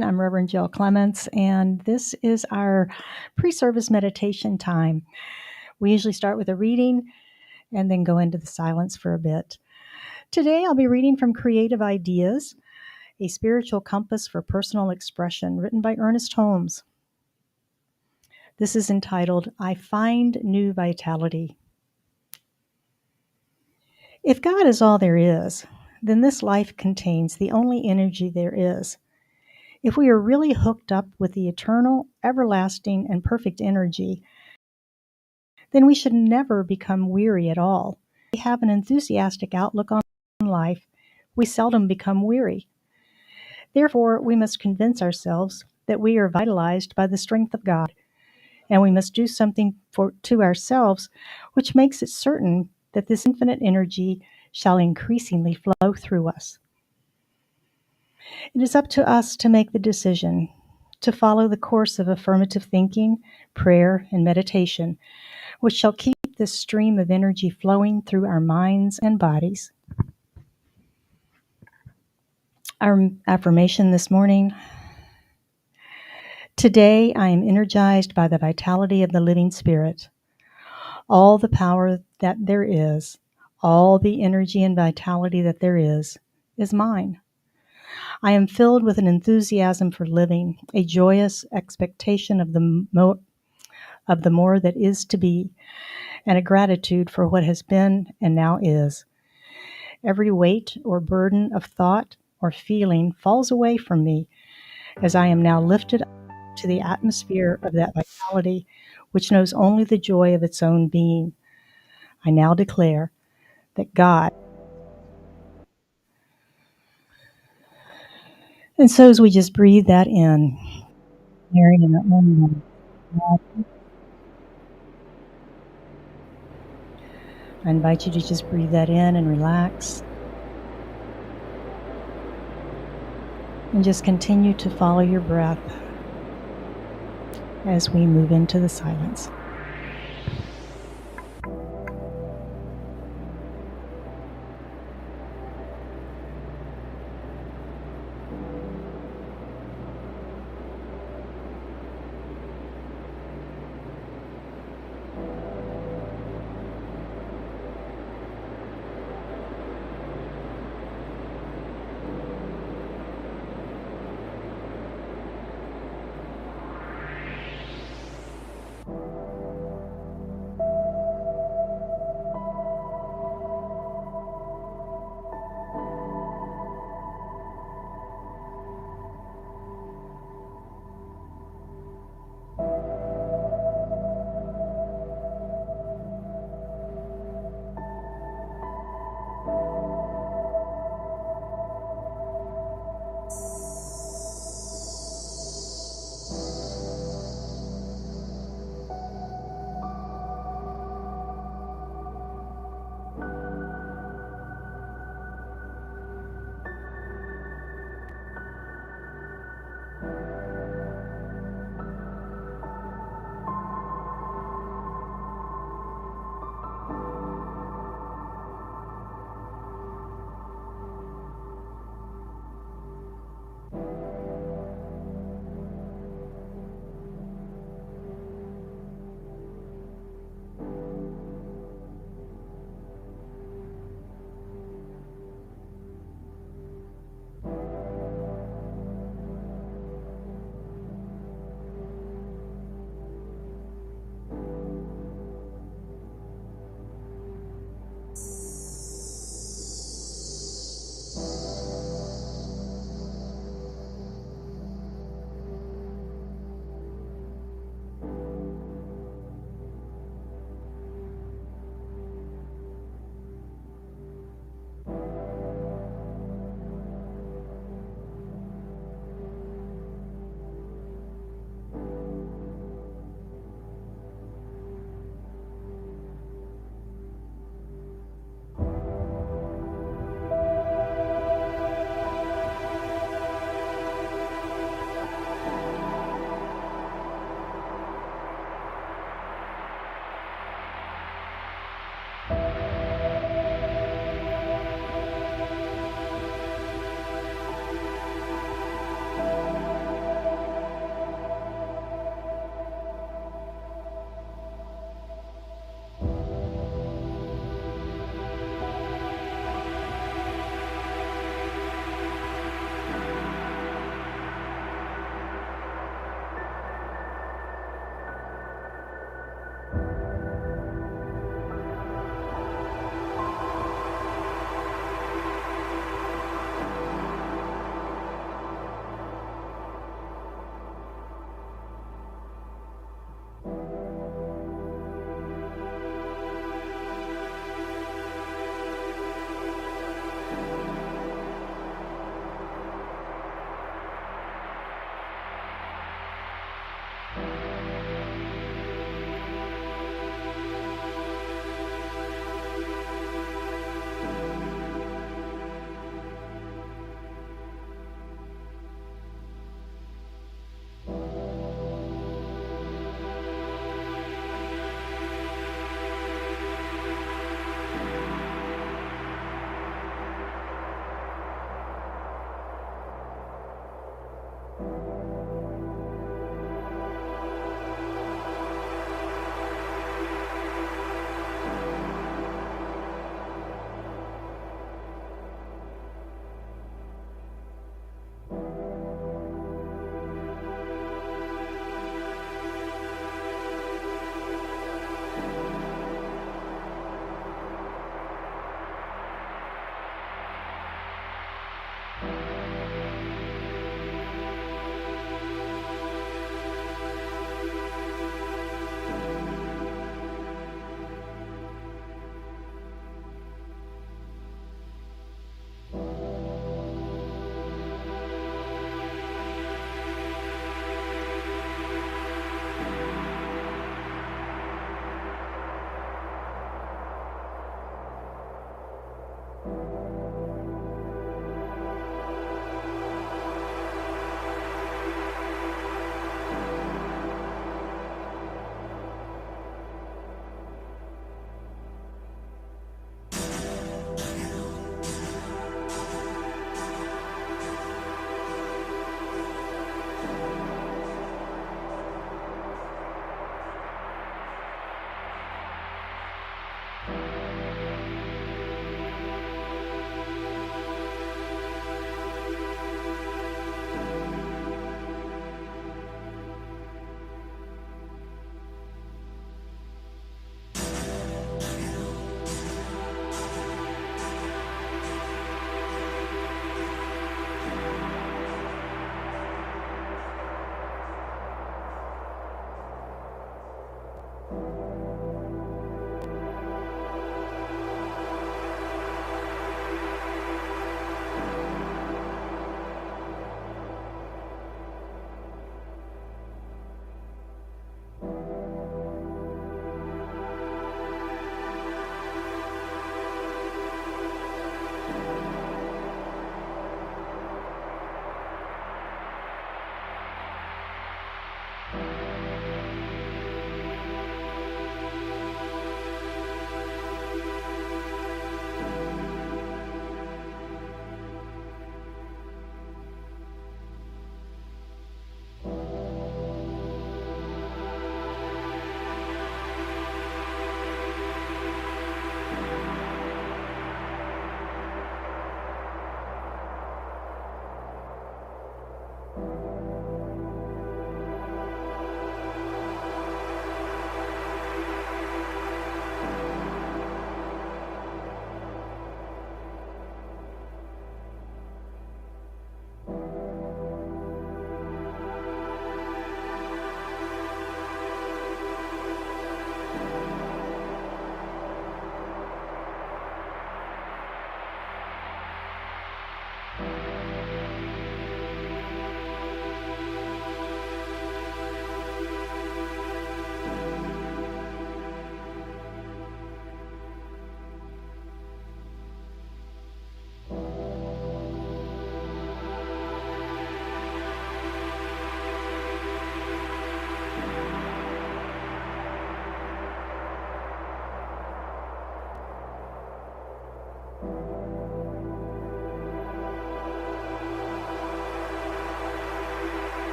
I'm Reverend Jill Clements, and this is our pre-service meditation time. We usually start with a reading and then go into the silence for a bit. Today, I'll be reading from Creative Ideas, a spiritual compass for personal expression, written by Ernest Holmes. This is entitled, I Find New Vitality. If God is all there is, then this life contains the only energy there is. If we are really hooked up with the eternal, everlasting, and perfect energy, then we should never become weary at all. If we have an enthusiastic outlook on life, we seldom become weary. Therefore, we must convince ourselves that we are vitalized by the strength of God, and we must do something to ourselves which makes it certain that this infinite energy shall increasingly flow through us. It is up to us to make the decision to follow the course of affirmative thinking, prayer, and meditation, which shall keep this stream of energy flowing through our minds and bodies. Our affirmation this morning: today I am energized by the vitality of the living spirit. All the power that there is, all the energy and vitality that there is mine. I am filled with an enthusiasm for living, a joyous expectation of the more that is to be, and a gratitude for what has been and now is. Every weight or burden of thought or feeling falls away from me as I am now lifted up to the atmosphere of that vitality which knows only the joy of its own being. I now declare that God. And so as we just breathe that in, hearing in our own mind, I invite you to just breathe that in and relax. And just continue to follow your breath as we move into the silence.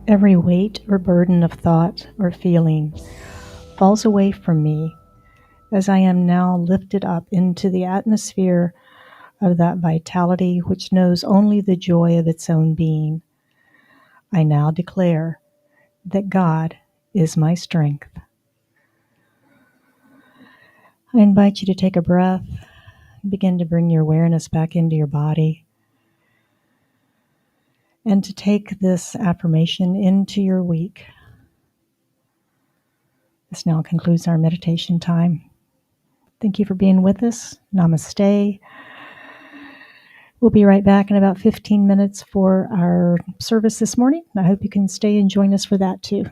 Every weight or burden of thought or feeling falls away from me as I am now lifted up into the atmosphere of that vitality which knows only the joy of its own being. I now declare that God is my strength. I invite you to take a breath, begin to bring your awareness back into your body, and to take this affirmation into your week. This now concludes our meditation time. Thank you for being with us. Namaste. We'll be right back in about 15 minutes for our service this morning. I hope you can stay and join us for that too.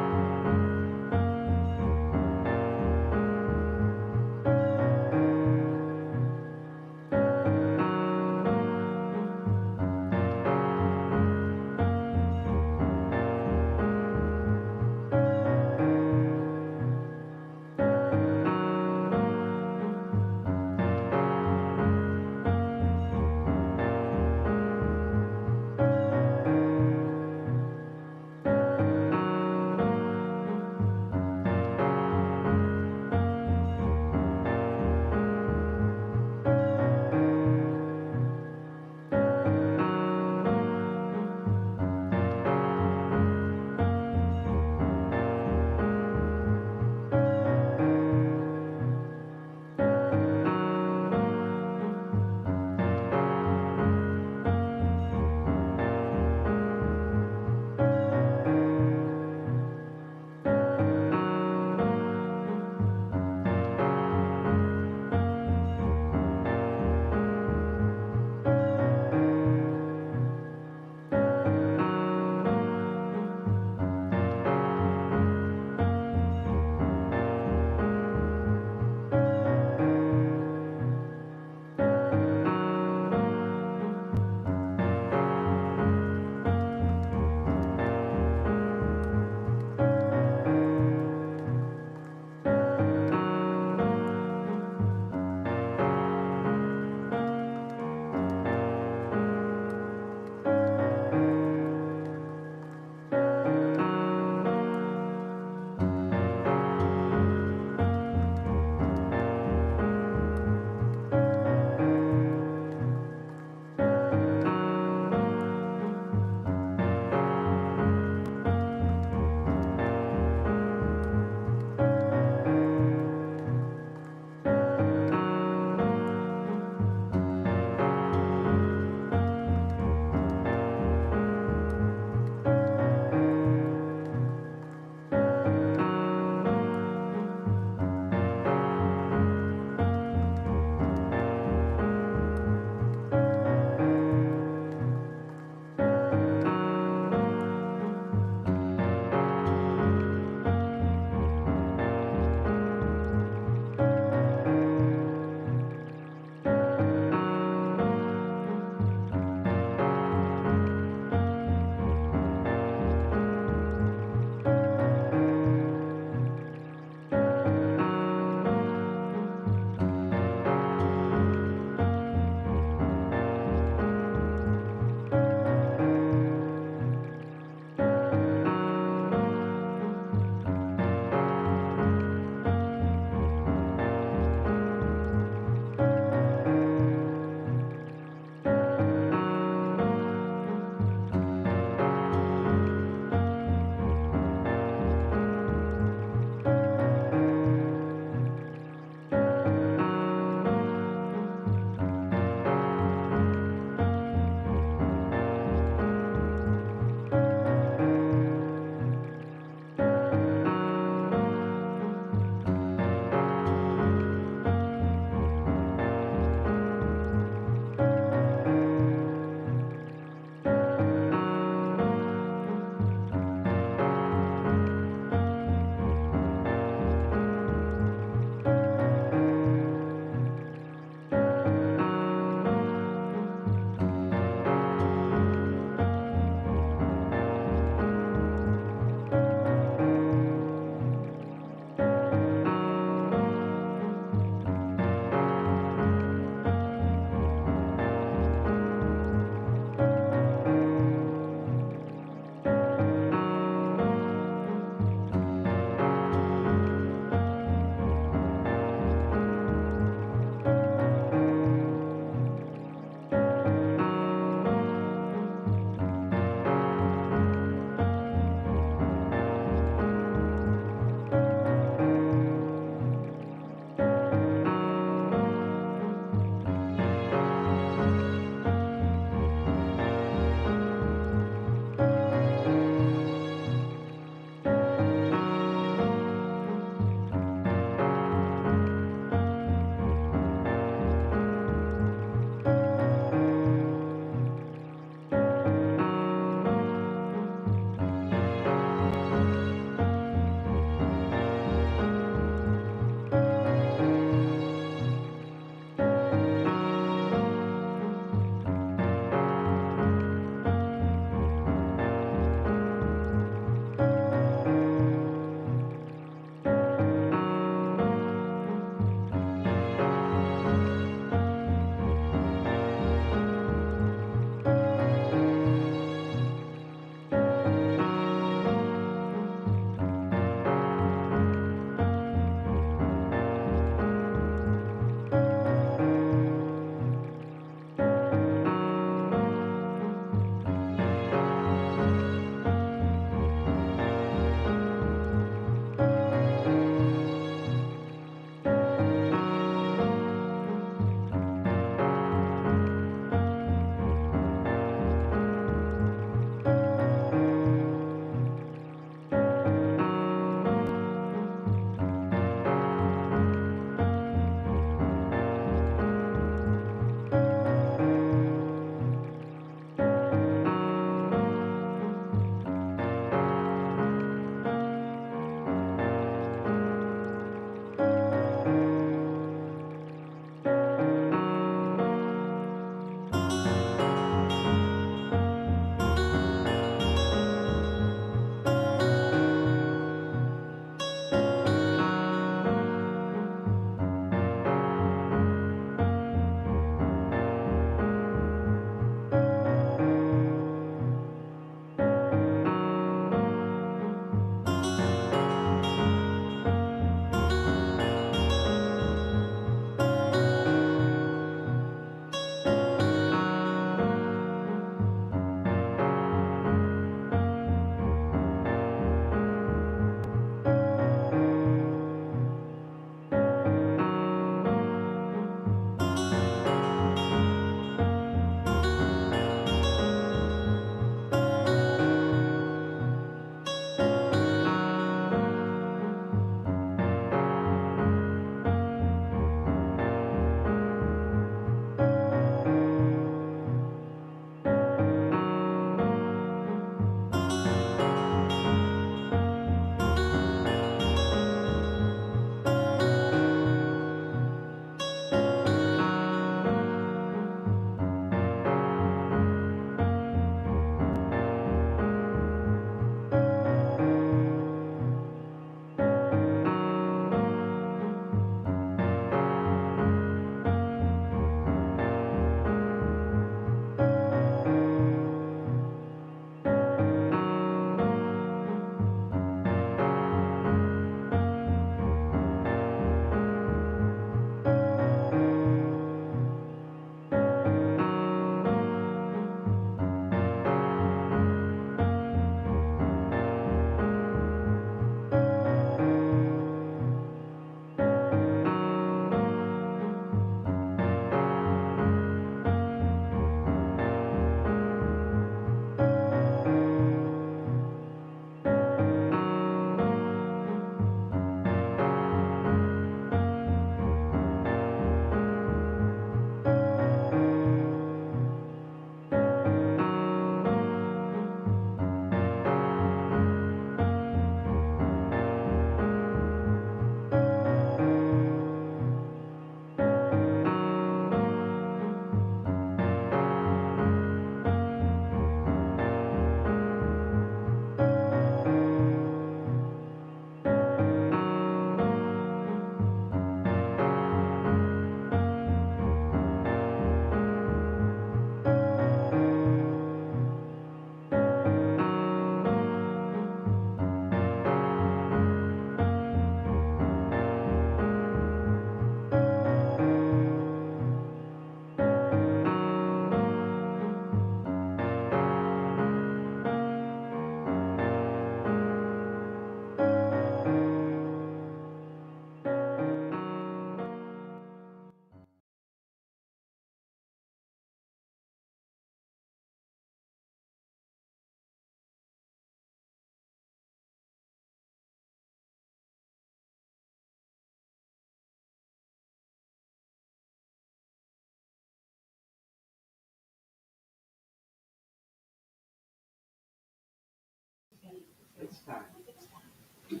All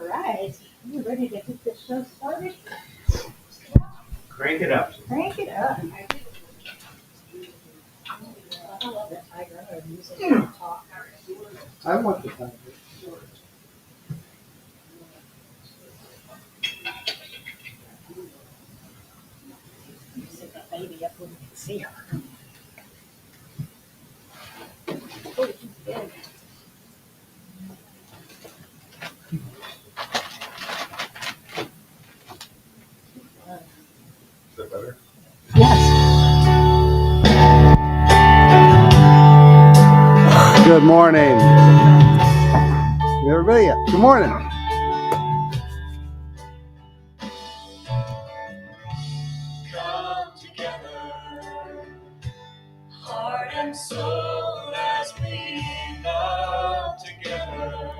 right, you ready to get this show started? Crank it up. Crank it up. I love that tiger. I'm going to use it to talk. I want the tiger. Sit that baby up when you can see her. Oh, she's big. Is that better? Yes. Good morning. Everybody, good morning. Come together, heart and soul, as we love together.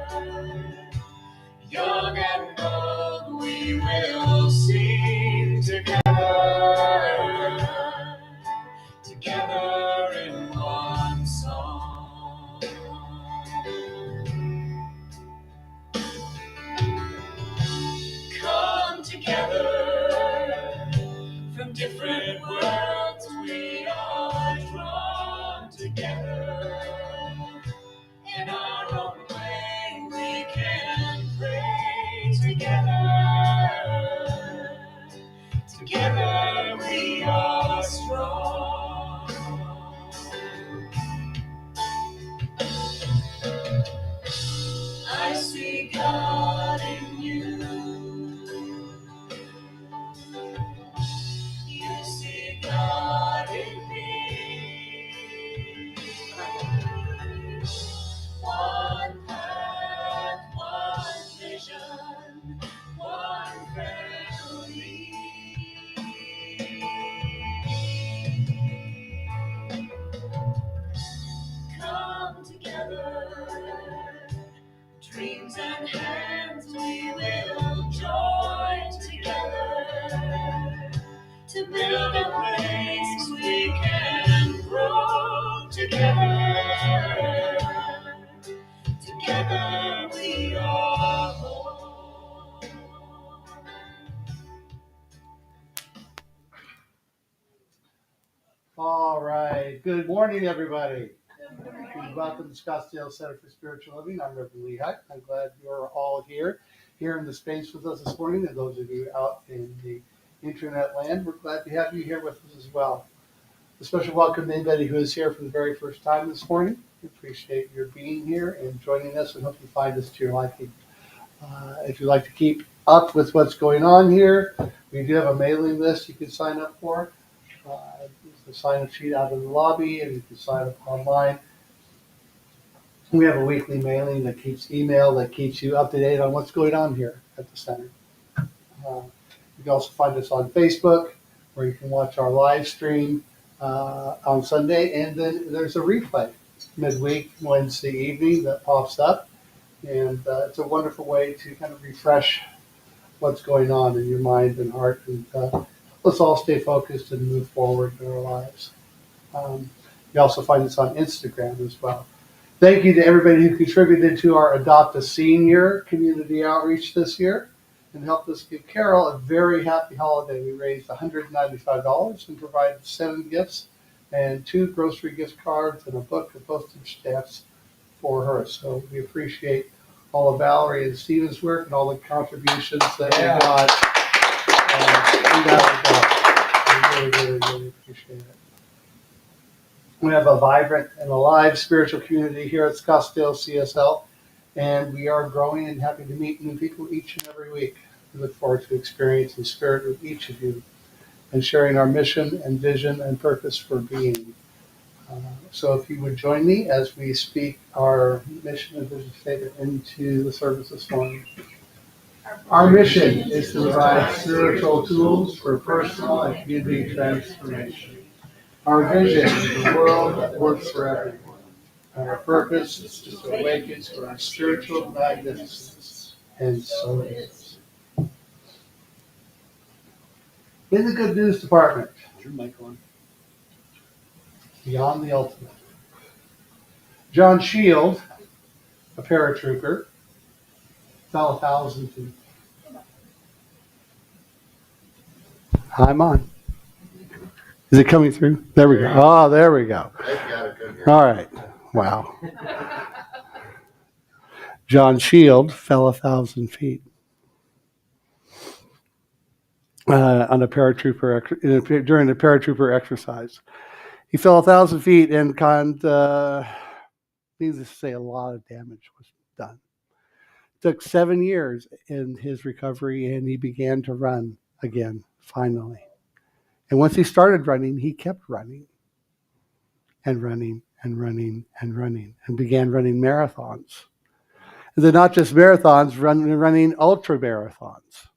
Young and old, we will sing together, together in one song. Come together, from different worlds we are drawn together. In our own way we can pray together. Together we are strong. I see God in you. You see God in me. One path, one vision, one family. Come together, dreams and hands we will join together to build a place we can grow together. Together we are whole. All right. Good morning, everybody. Welcome to Scottsdale Center for Spiritual Living. I'm Reverend Lehigh. I'm glad you're all here in the space with us this morning. And those of you out in the internet land, we're glad to have you here with us as well. A special welcome to anybody who is here for the very first time this morning. We appreciate your being here and joining us, and hope you find this to your liking. If you'd like to keep up with what's going on here, we do have a mailing list you can sign up for. There's a sign-up sheet out in the lobby, and you can sign up online. We have a weekly mailing that keeps you up to date on what's going on here at the center. You can also find us on Facebook, where you can watch our live stream on Sunday, and then there's a replay midweek Wednesday evening that pops up, and it's a wonderful way to kind of refresh what's going on in your mind and heart, and let's all stay focused and move forward in our lives. You also find us on Instagram as well. Thank you to everybody who contributed to our Adopt a Senior community outreach this year and helped us give Carol a very happy holiday. We raised $195 and provided 7 gifts and 2 grocery gift cards and a book of postage stamps for her. So we appreciate all of Valerie and Stephen's work and all the contributions that we got. We really appreciate it. We have a vibrant and alive spiritual community here at Scottsdale CSL, and we are growing and happy to meet new people each and every week. We look forward to experiencing spirit with each of you and sharing our mission and vision and purpose for being. So if you would join me as we speak our mission and vision statement into the service this morning. Our mission is to provide spiritual tools for personal and community transformation. Our vision is a world that works for everyone. And our purpose is to awaken to our spiritual magnificence. And so it is. In the good news department. Is your mic on? beyond the ultimate. John Shield, a paratrooper, fell 1,000 feet. I'm on. Is it coming through? There we go. Oh, there we go. All right. Wow. John Shield fell 1,000 feet on a paratrooper during a paratrooper exercise. He fell 1,000 feet and needless to say, a lot of damage was done. It took 7 years in his recovery, and he began to run again, finally. And once he started running, he kept running and running and running and running, and began running marathons. And they're not just marathons, running ultra marathons.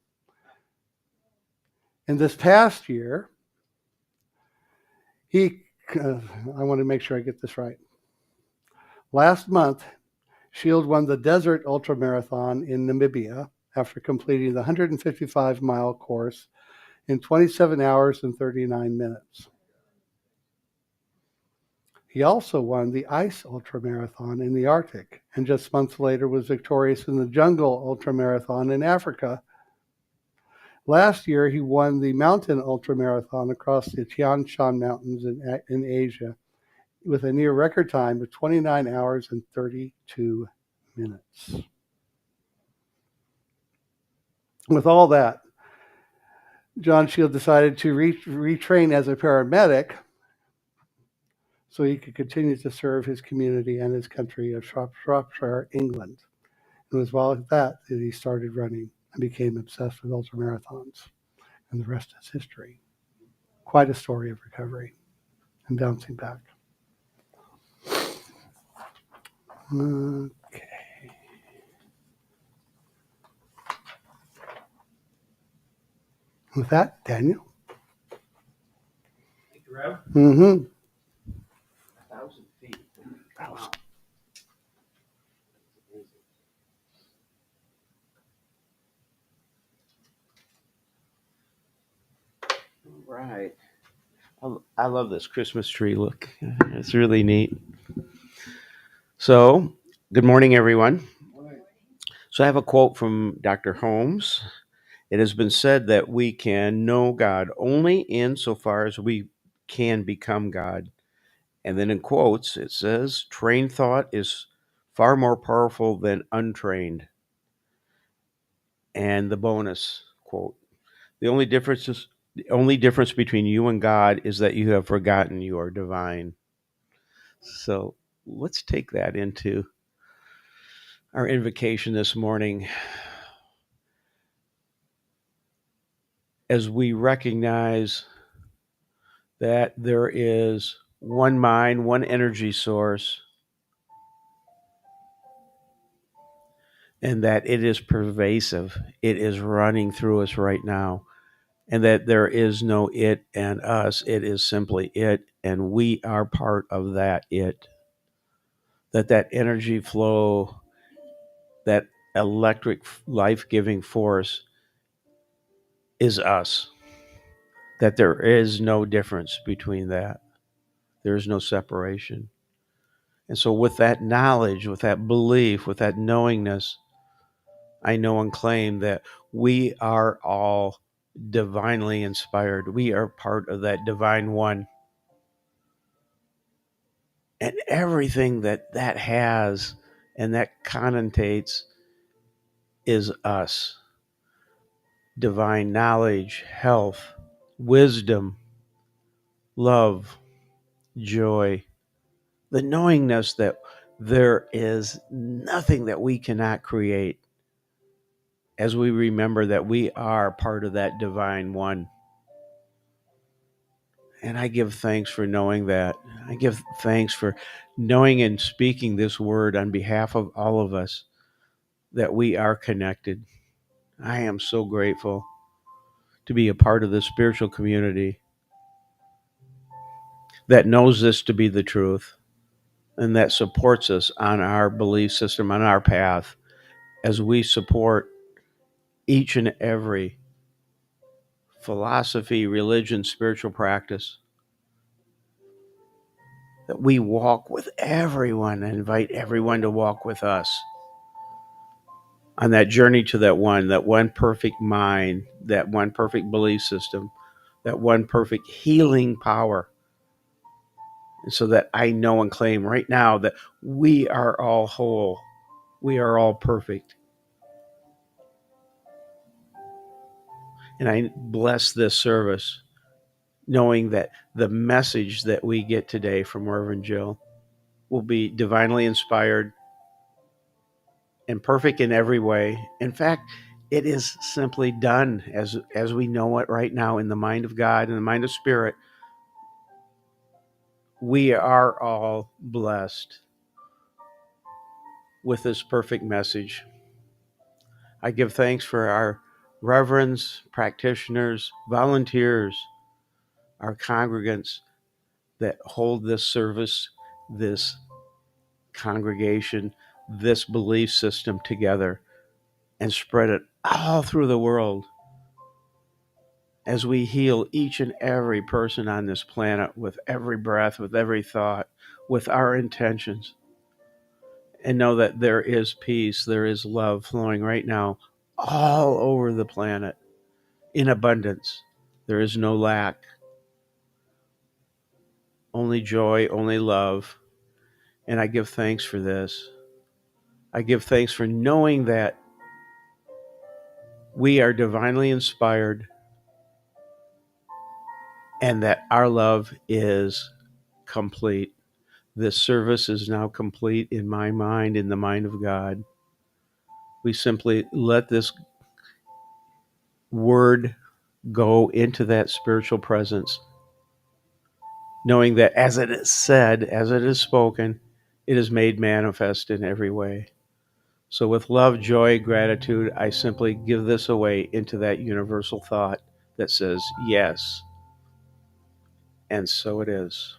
And this past year, I want to make sure I get this right. Last month, Shield won the Desert Ultramarathon in Namibia after completing the 155-mile course in 27 hours and 39 minutes. He also won the Ice Ultramarathon in the Arctic, and just months later was victorious in the Jungle Ultramarathon in Africa. Last year, he won the Mountain Ultramarathon across the Tian Shan Mountains in Asia with a near record time of 29 hours and 32 minutes. With all that, John Shield decided to retrain as a paramedic so he could continue to serve his community and his country of Shropshire, England. It was while at that he started running and became obsessed with ultramarathons. And the rest is history. Quite a story of recovery and bouncing back. Okay. With that, Daniel. Thank you, Rev. Mm-hmm. 1,000 feet. Wow. Right. I love this Christmas tree look. It's really neat. So, good morning, everyone. So, I have a quote from Dr. Holmes. It has been said that we can know God only insofar as we can become God. And then in quotes, it says, trained thought is far more powerful than untrained. And the bonus quote, the only difference between you and God is that you have forgotten you are divine. So let's take that into our invocation this morning as we recognize that there is one mind, one energy source, and that it is pervasive. It is running through us right now. And that there is no it and us. It is simply it, and we are part of that it. That energy flow, that electric life-giving force is us. That there is no difference between that. There is no separation. And so with that knowledge, with that belief, with that knowingness, I know and claim that we are all divinely inspired. We are part of that divine one. And everything that has and that connotates is us. Divine knowledge, health, wisdom, love, joy, the knowingness that there is nothing that we cannot create as we remember that we are part of that divine one. And I give thanks for knowing that. I give thanks for knowing and speaking this word on behalf of all of us, that we are connected. I am so grateful to be a part of this spiritual community that knows this to be the truth and that supports us on our belief system, on our path, as we support each and every philosophy, religion, spiritual practice that we walk with everyone and invite everyone to walk with us on that journey to that one perfect mind, that one perfect belief system, that one perfect healing power. And so that I know and claim right now that we are all whole, we are all perfect. And I bless this service, knowing that the message that we get today from Reverend Jill will be divinely inspired and perfect in every way. In fact, it is simply done as we know it right now in the mind of God, in the mind of Spirit. We are all blessed with this perfect message. I give thanks for our reverends, practitioners, volunteers, our congregants that hold this service, this congregation, this belief system together and spread it all through the world as we heal each and every person on this planet with every breath, with every thought, with our intentions. And know that there is peace, there is love flowing right now all over the planet in abundance. There is no lack, only joy, only love. And I give thanks for this. I give thanks for knowing that we are divinely inspired and that our love is complete. This service is now complete in my mind, in the mind of God. We simply let this word go into that spiritual presence, knowing that as it is said, as it is spoken, it is made manifest in every way. So with love, joy, gratitude, I simply give this away into that universal thought that says, yes, and so it is.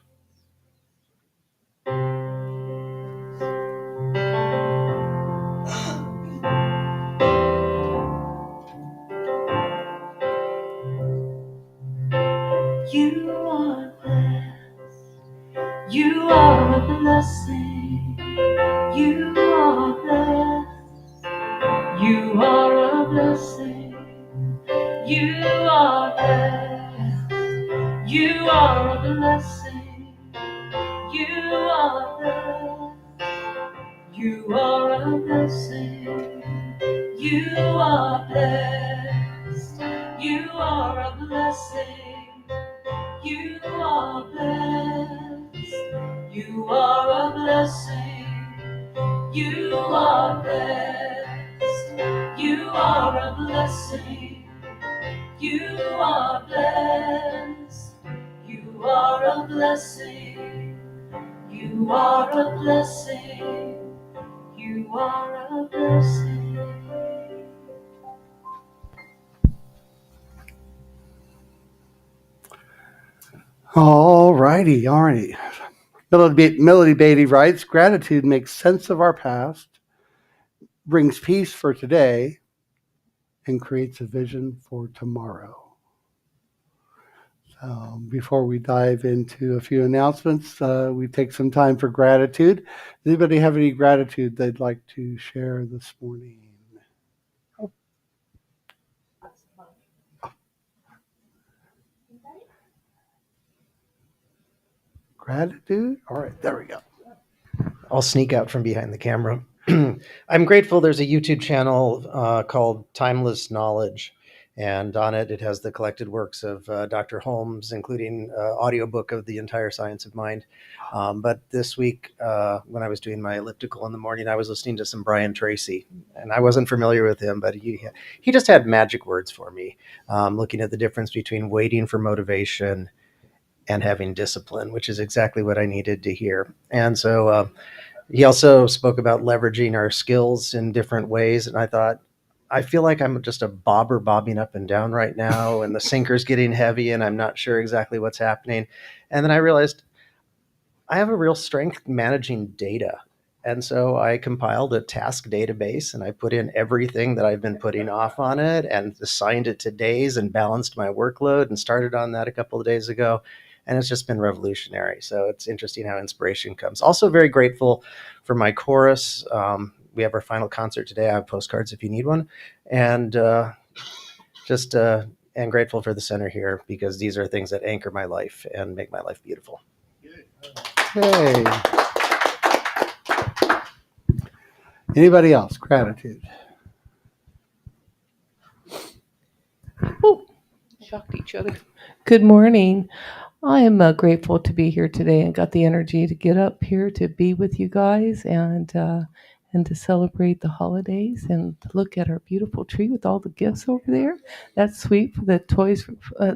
You are blessed. You are a blessing. You are blessed. You are a blessing. You are blessed. You are a blessing. You are blessed. You are a blessing. You are blessed. You are a blessing. You are blessed. You are a blessing. You are blessed. You are a blessing. You are blessed. You are a blessing. You are a blessing. You are a blessing. All righty. Melody Beatty writes, gratitude makes sense of our past, brings peace for today, and creates a vision for tomorrow. Before we dive into a few announcements, we take some time for gratitude. Does anybody have any gratitude they'd like to share this morning? Gratitude? All right, there we go. I'll sneak out from behind the camera. I'm grateful there's a YouTube channel called Timeless Knowledge, and on it has the collected works of Dr. Holmes, including audiobook of The Entire Science of Mind. But this week, when I was doing my elliptical in the morning, I was listening to some Brian Tracy, and I wasn't familiar with him, but he just had magic words for me, looking at the difference between waiting for motivation and having discipline, which is exactly what I needed to hear. And so he also spoke about leveraging our skills in different ways. And I thought, I feel like I'm just a bobber bobbing up and down right now, and the sinker's getting heavy, and I'm not sure exactly what's happening. And then I realized I have a real strength managing data. And so I compiled a task database and I put in everything that I've been putting off on it and assigned it to days and balanced my workload and started on that a couple of days ago. and it's just been revolutionary. So it's interesting how inspiration comes. Also very grateful for my chorus. We have our final concert today. I have postcards if you need one. And and grateful for the center here, because these are things that anchor my life and make my life beautiful. Hey. Anybody else? Gratitude. Oh, shocked each other. Good morning. I am grateful to be here today and got the energy to get up here to be with you guys and to celebrate the holidays and to look at our beautiful tree with all the gifts over there. That's sweet for the toys.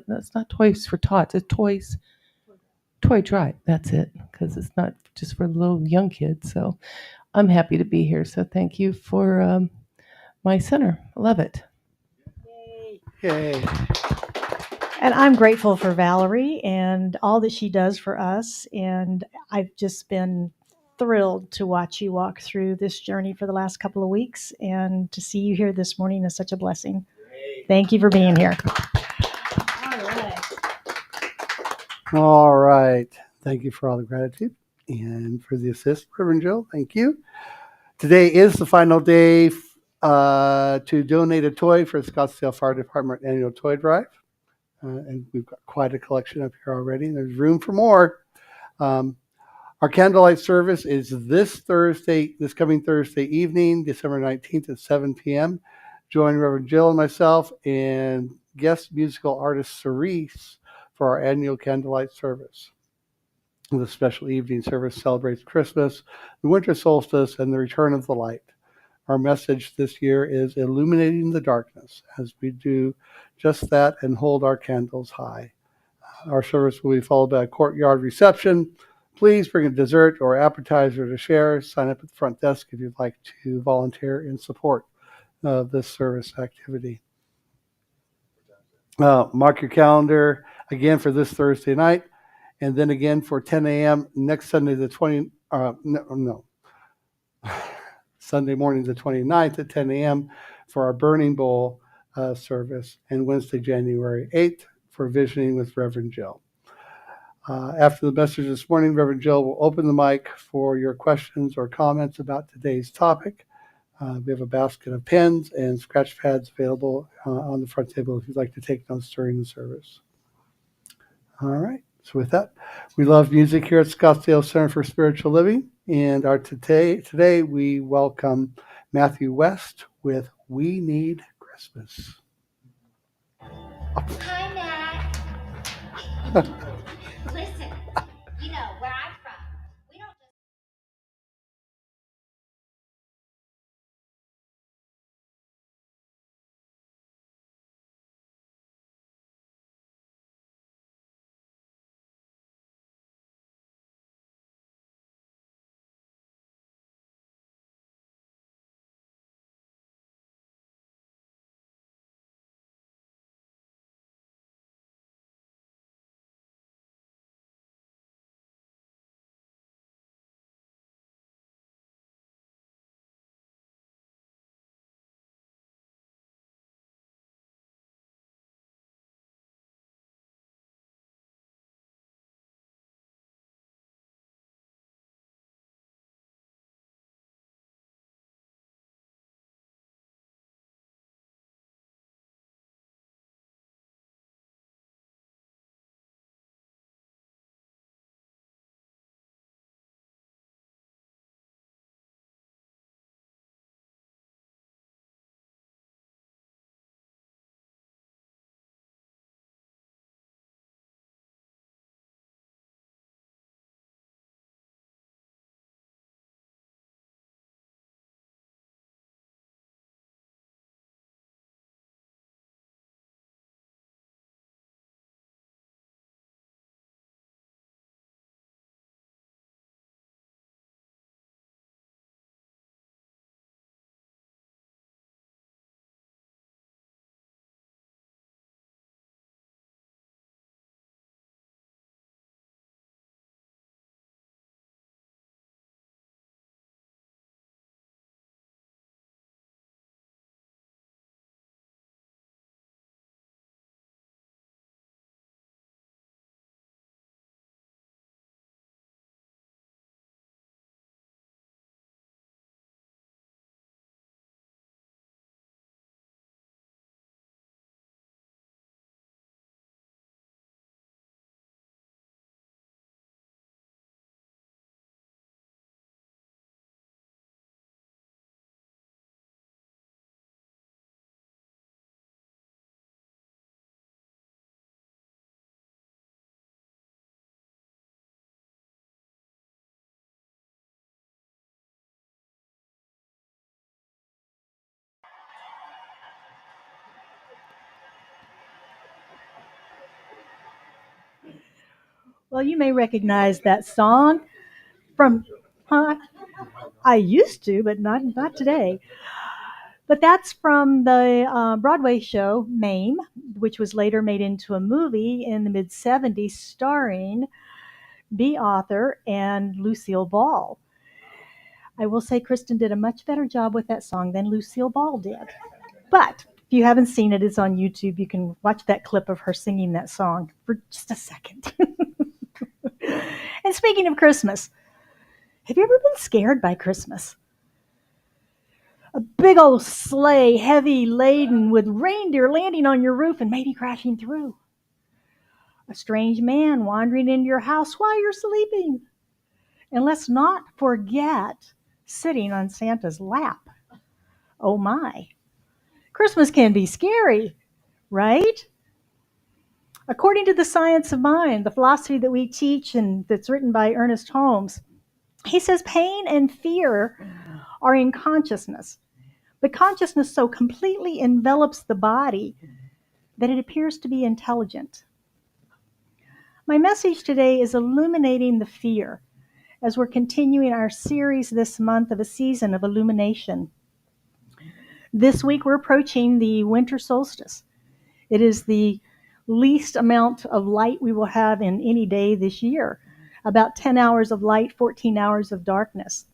That's not toys for tots. It's toy drive. That's it, because it's not just for little young kids. So I'm happy to be here. So thank you for my center. I love it. Yay. And I'm grateful for Valerie and all that she does for us. And I've just been thrilled to watch you walk through this journey for the last couple of weeks. And to see you here this morning is such a blessing. Thank you for being here. All right. Thank you for all the gratitude and for the assist, Reverend Jill. Thank you. Today is the final day to donate a toy for the Scottsdale Fire Department annual toy drive. And we've got quite a collection up here already, and there's room for more. Our candlelight service is this coming Thursday evening, December 19th at 7 p.m. Join Reverend Jill and myself and guest musical artist Cerise for our annual candlelight service. The special evening service celebrates Christmas, the winter solstice, and the return of the light. Our message this year is illuminating the darkness as we do just that and hold our candles high. Our service will be followed by a courtyard reception. Please bring a dessert or appetizer to share. Sign up at the front desk if you'd like to volunteer in support of this service activity. Mark your calendar again for this Thursday night, and then again for 10 a.m. next Sunday, Sunday morning, the 29th at 10 a.m. for our Burning Bowl service, and Wednesday, January 8th for Visioning with Reverend Jill. After the message this morning, Reverend Jill will open the mic for your questions or comments about today's topic. We have a basket of pens and scratch pads available on the front table if you'd like to take notes during the service. All right. So with that, we love music here at Scottsdale Center for Spiritual Living. And today we welcome Matthew West with We Need Christmas. Hi, Matt. Listen, where I'm from, we don't just Well, you may recognize that song from, huh? I used to, but not today. But that's from the Broadway show Mame, which was later made into a movie in the mid 70s, starring Bea Arthur and Lucille Ball. I will say Kristen did a much better job with that song than Lucille Ball did. But if you haven't seen it, it's on YouTube. You can watch that clip of her singing that song for just a second. And speaking of Christmas, have you ever been scared by Christmas? A big old sleigh, heavy laden with reindeer landing on your roof and maybe crashing through. A strange man wandering into your house while you're sleeping. And let's not forget sitting on Santa's lap. Oh my. Christmas can be scary, right? According to the science of mind, the philosophy that we teach and that's written by Ernest Holmes, he says pain and fear are in consciousness. But consciousness so completely envelops the body that it appears to be intelligent. My message today is illuminating the fear as we're continuing our series this month of a season of illumination. This week we're approaching the winter solstice. It is the least amount of light we will have in any day this year. About 10 hours of light, 14 hours of darkness.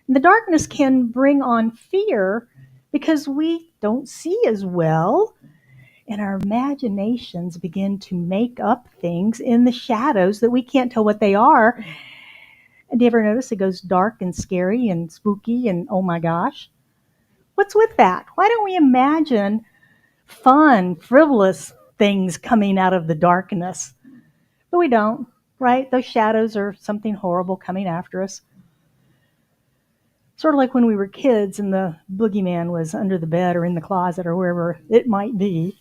The darkness can bring on fear because we don't see as well, and our imaginations begin to make up things in the shadows that we can't tell what they are. And do you ever notice it goes dark and scary and spooky and oh my gosh? What's with that? Why don't we imagine fun, frivolous things coming out of the darkness? But we don't, right? Those shadows are something horrible coming after us. Sort of like when we were kids and the boogeyman was under the bed or in the closet or wherever it might be.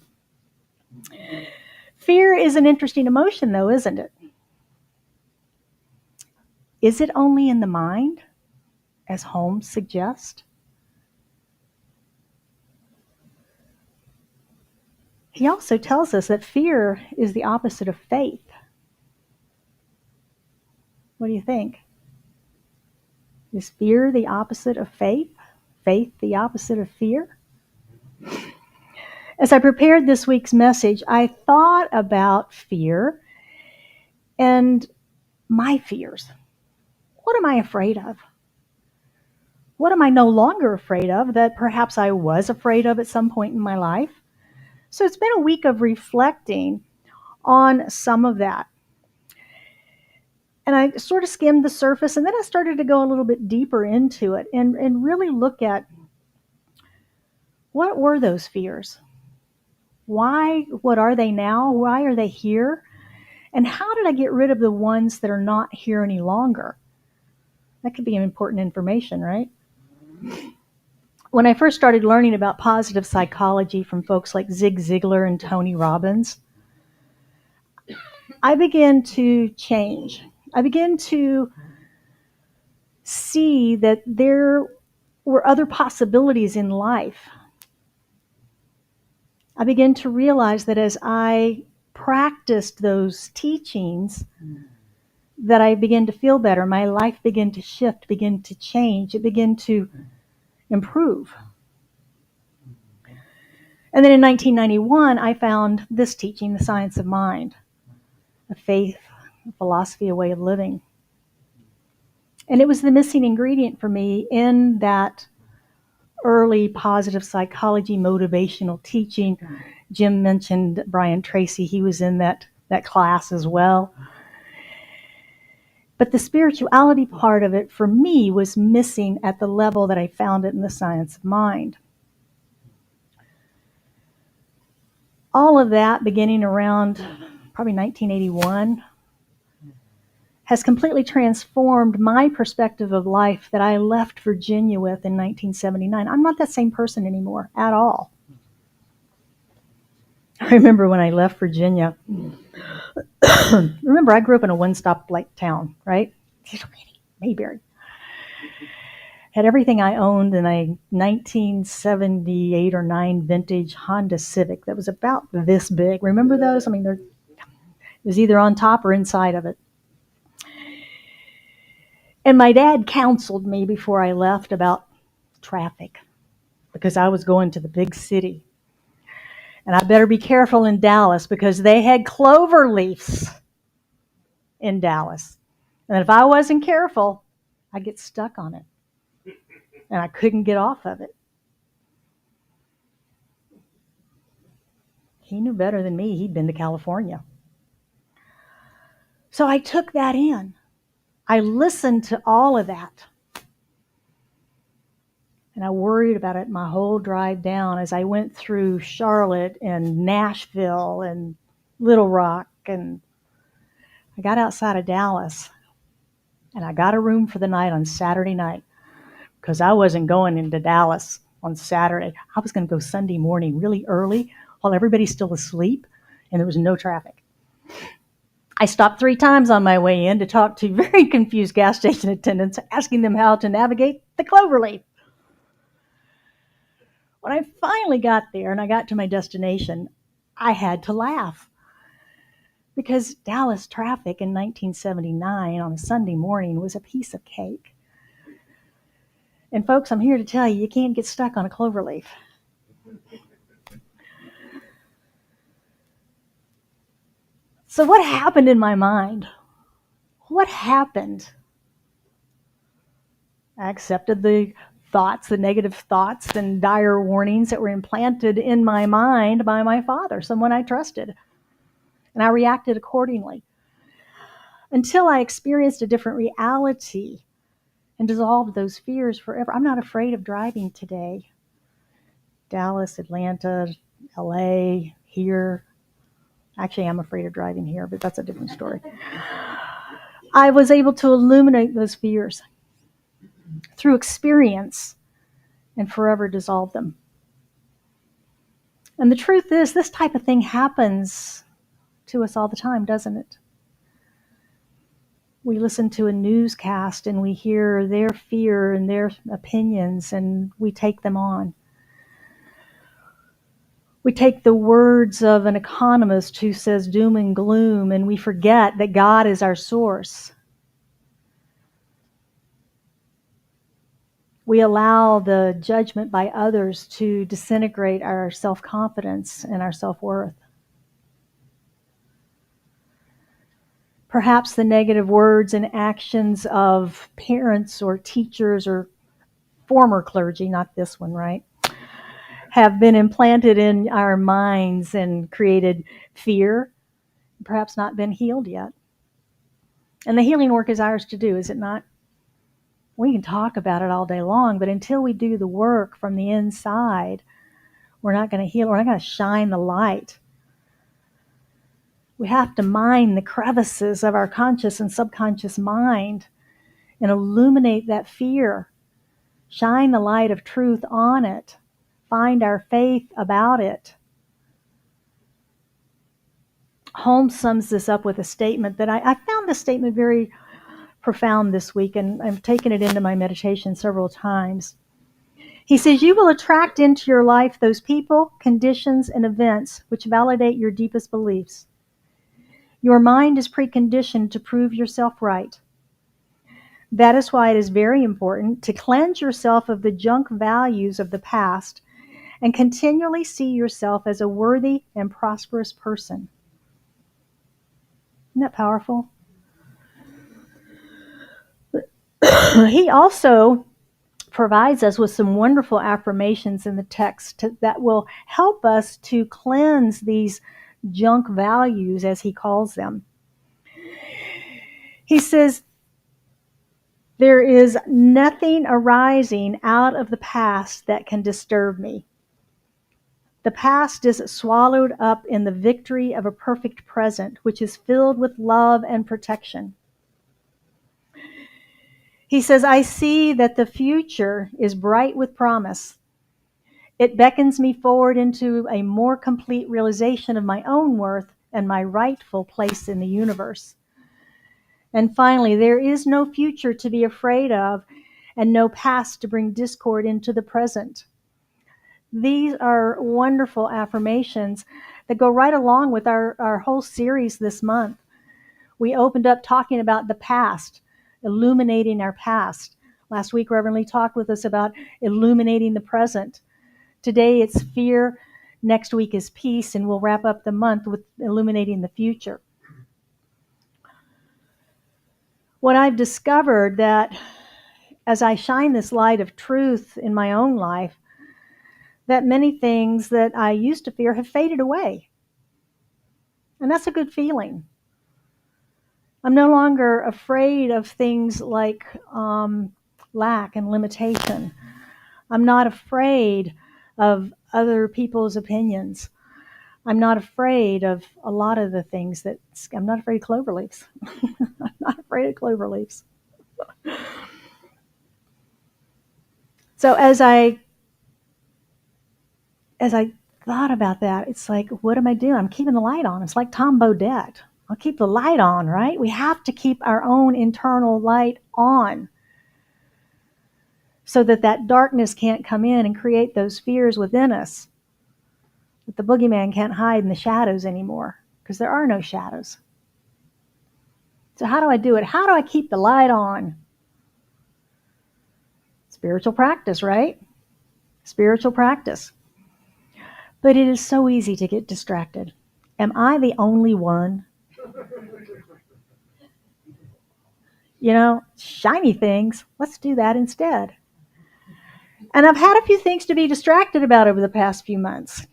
Fear is an interesting emotion, though, isn't it? Is it only in the mind, as Holmes suggests? He also tells us that fear is the opposite of faith. What do you think? Is fear the opposite of faith? Faith the opposite of fear? As I prepared this week's message, I thought about fear and my fears. What am I afraid of? What am I no longer afraid of that perhaps I was afraid of at some point in my life? So it's been a week of reflecting on some of that. And I sort of skimmed the surface, and then I started to go a little bit deeper into it and really look at what were those fears? Why? What are they now? Why are they here? And how did I get rid of the ones that are not here any longer? That could be important information, right? When I first started learning about positive psychology from folks like Zig Ziglar and Tony Robbins, I began to change. I began to see that there were other possibilities in life. I began to realize that as I practiced those teachings, that I began to feel better. My life began to shift, began to change. It began to improve. And then in 1991, I found this teaching, The Science of Mind, a faith, a philosophy, a way of living. And it was the missing ingredient for me in that early positive psychology motivational teaching. Jim mentioned Brian Tracy. He was in that class as well. But the spirituality part of it for me was missing at the level that I found it in the Science of Mind. All of that beginning around probably 1981 has completely transformed my perspective of life that I left Virginia with in 1979. I'm not that same person anymore at all. I remember when I left Virginia. Remember, I grew up in a one-stop light town, right? Mayberry. Had everything I owned in a 1978 or 9 vintage Honda Civic that was about this big. Remember those? I mean, was either on top or inside of it. And my dad counseled me before I left about traffic because I was going to the big city. And I better be careful in Dallas because they had clover leaves in Dallas. And if I wasn't careful, I'd get stuck on it. And I couldn't get off of it. He knew better than me. He'd been to California. So I took that in. I listened to all of that. And I worried about it my whole drive down as I went through Charlotte and Nashville and Little Rock. And I got outside of Dallas. And I got a room for the night on Saturday night because I wasn't going into Dallas on Saturday. I was going to go Sunday morning really early while everybody's still asleep and there was no traffic. I stopped 3 times on my way in to talk to very confused gas station attendants, asking them how to navigate the cloverleaf. When I finally got there and I got to my destination, I had to laugh because Dallas traffic in 1979 on a Sunday morning was a piece of cake. And folks, I'm here to tell you, you can't get stuck on a cloverleaf. So what happened in my mind? What happened? I accepted the thoughts, the negative thoughts and dire warnings that were implanted in my mind by my father, someone I trusted. And I reacted accordingly until I experienced a different reality and dissolved those fears forever. I'm not afraid of driving today. Dallas, Atlanta, LA, here. Actually, I'm afraid of driving here, but that's a different story. I was able to illuminate those fears through experience and forever dissolve them. And the truth is, this type of thing happens to us all the time, doesn't it? We listen to a newscast and we hear their fear and their opinions and we take them on. We take the words of an economist who says doom and gloom and we forget that God is our source. We allow the judgment by others to disintegrate our self-confidence and our self-worth. Perhaps the negative words and actions of parents or teachers or former clergy, not this one, right, have been implanted in our minds and created fear, perhaps not been healed yet. And the healing work is ours to do, is it not? We can talk about it all day long, but until we do the work from the inside, we're not going to heal. We're not going to shine the light. We have to mine the crevices of our conscious and subconscious mind and illuminate that fear. Shine the light of truth on it. Find our faith about it. Holmes sums this up with a statement that I found this statement very profound this week, and I've taken it into my meditation several times. He says, you will attract into your life those people, conditions, and events which validate your deepest beliefs. Your mind is preconditioned to prove yourself right. That is why it is very important to cleanse yourself of the junk values of the past and continually see yourself as a worthy and prosperous person. Isn't that powerful? He also provides us with some wonderful affirmations in the text that will help us to cleanse these junk values, as he calls them. He says, there is nothing arising out of the past that can disturb me. The past is swallowed up in the victory of a perfect present, which is filled with love and protection. He says, I see that the future is bright with promise. It beckons me forward into a more complete realization of my own worth and my rightful place in the universe. And finally, there is no future to be afraid of and no past to bring discord into the present. These are wonderful affirmations that go right along with our whole series this month. We opened up talking about the past, illuminating our past. Last week, Reverend Lee talked with us about illuminating the present. Today, it's fear. Next week is peace, and we'll wrap up the month with illuminating the future. What I've discovered that as I shine this light of truth in my own life, that many things that I used to fear have faded away. And that's a good feeling. I'm no longer afraid of things like lack and limitation. I'm not afraid of other people's opinions. I'm not afraid of a lot of the things that, I'm not afraid of clover leaves. I'm not afraid of clover leaves. So as I thought about that, it's like, what am I doing? I'm keeping the light on. It's like Tom Bodette. I'll keep the light on, right? We have to keep our own internal light on so that that darkness can't come in and create those fears within us. That the boogeyman can't hide in the shadows anymore because there are no shadows. So how do I do it? How do I keep the light on? Spiritual practice, right? Spiritual practice. But it is so easy to get distracted. Am I the only one? You know, shiny things, let's do that instead. And I've had a few things to be distracted about over the past few months.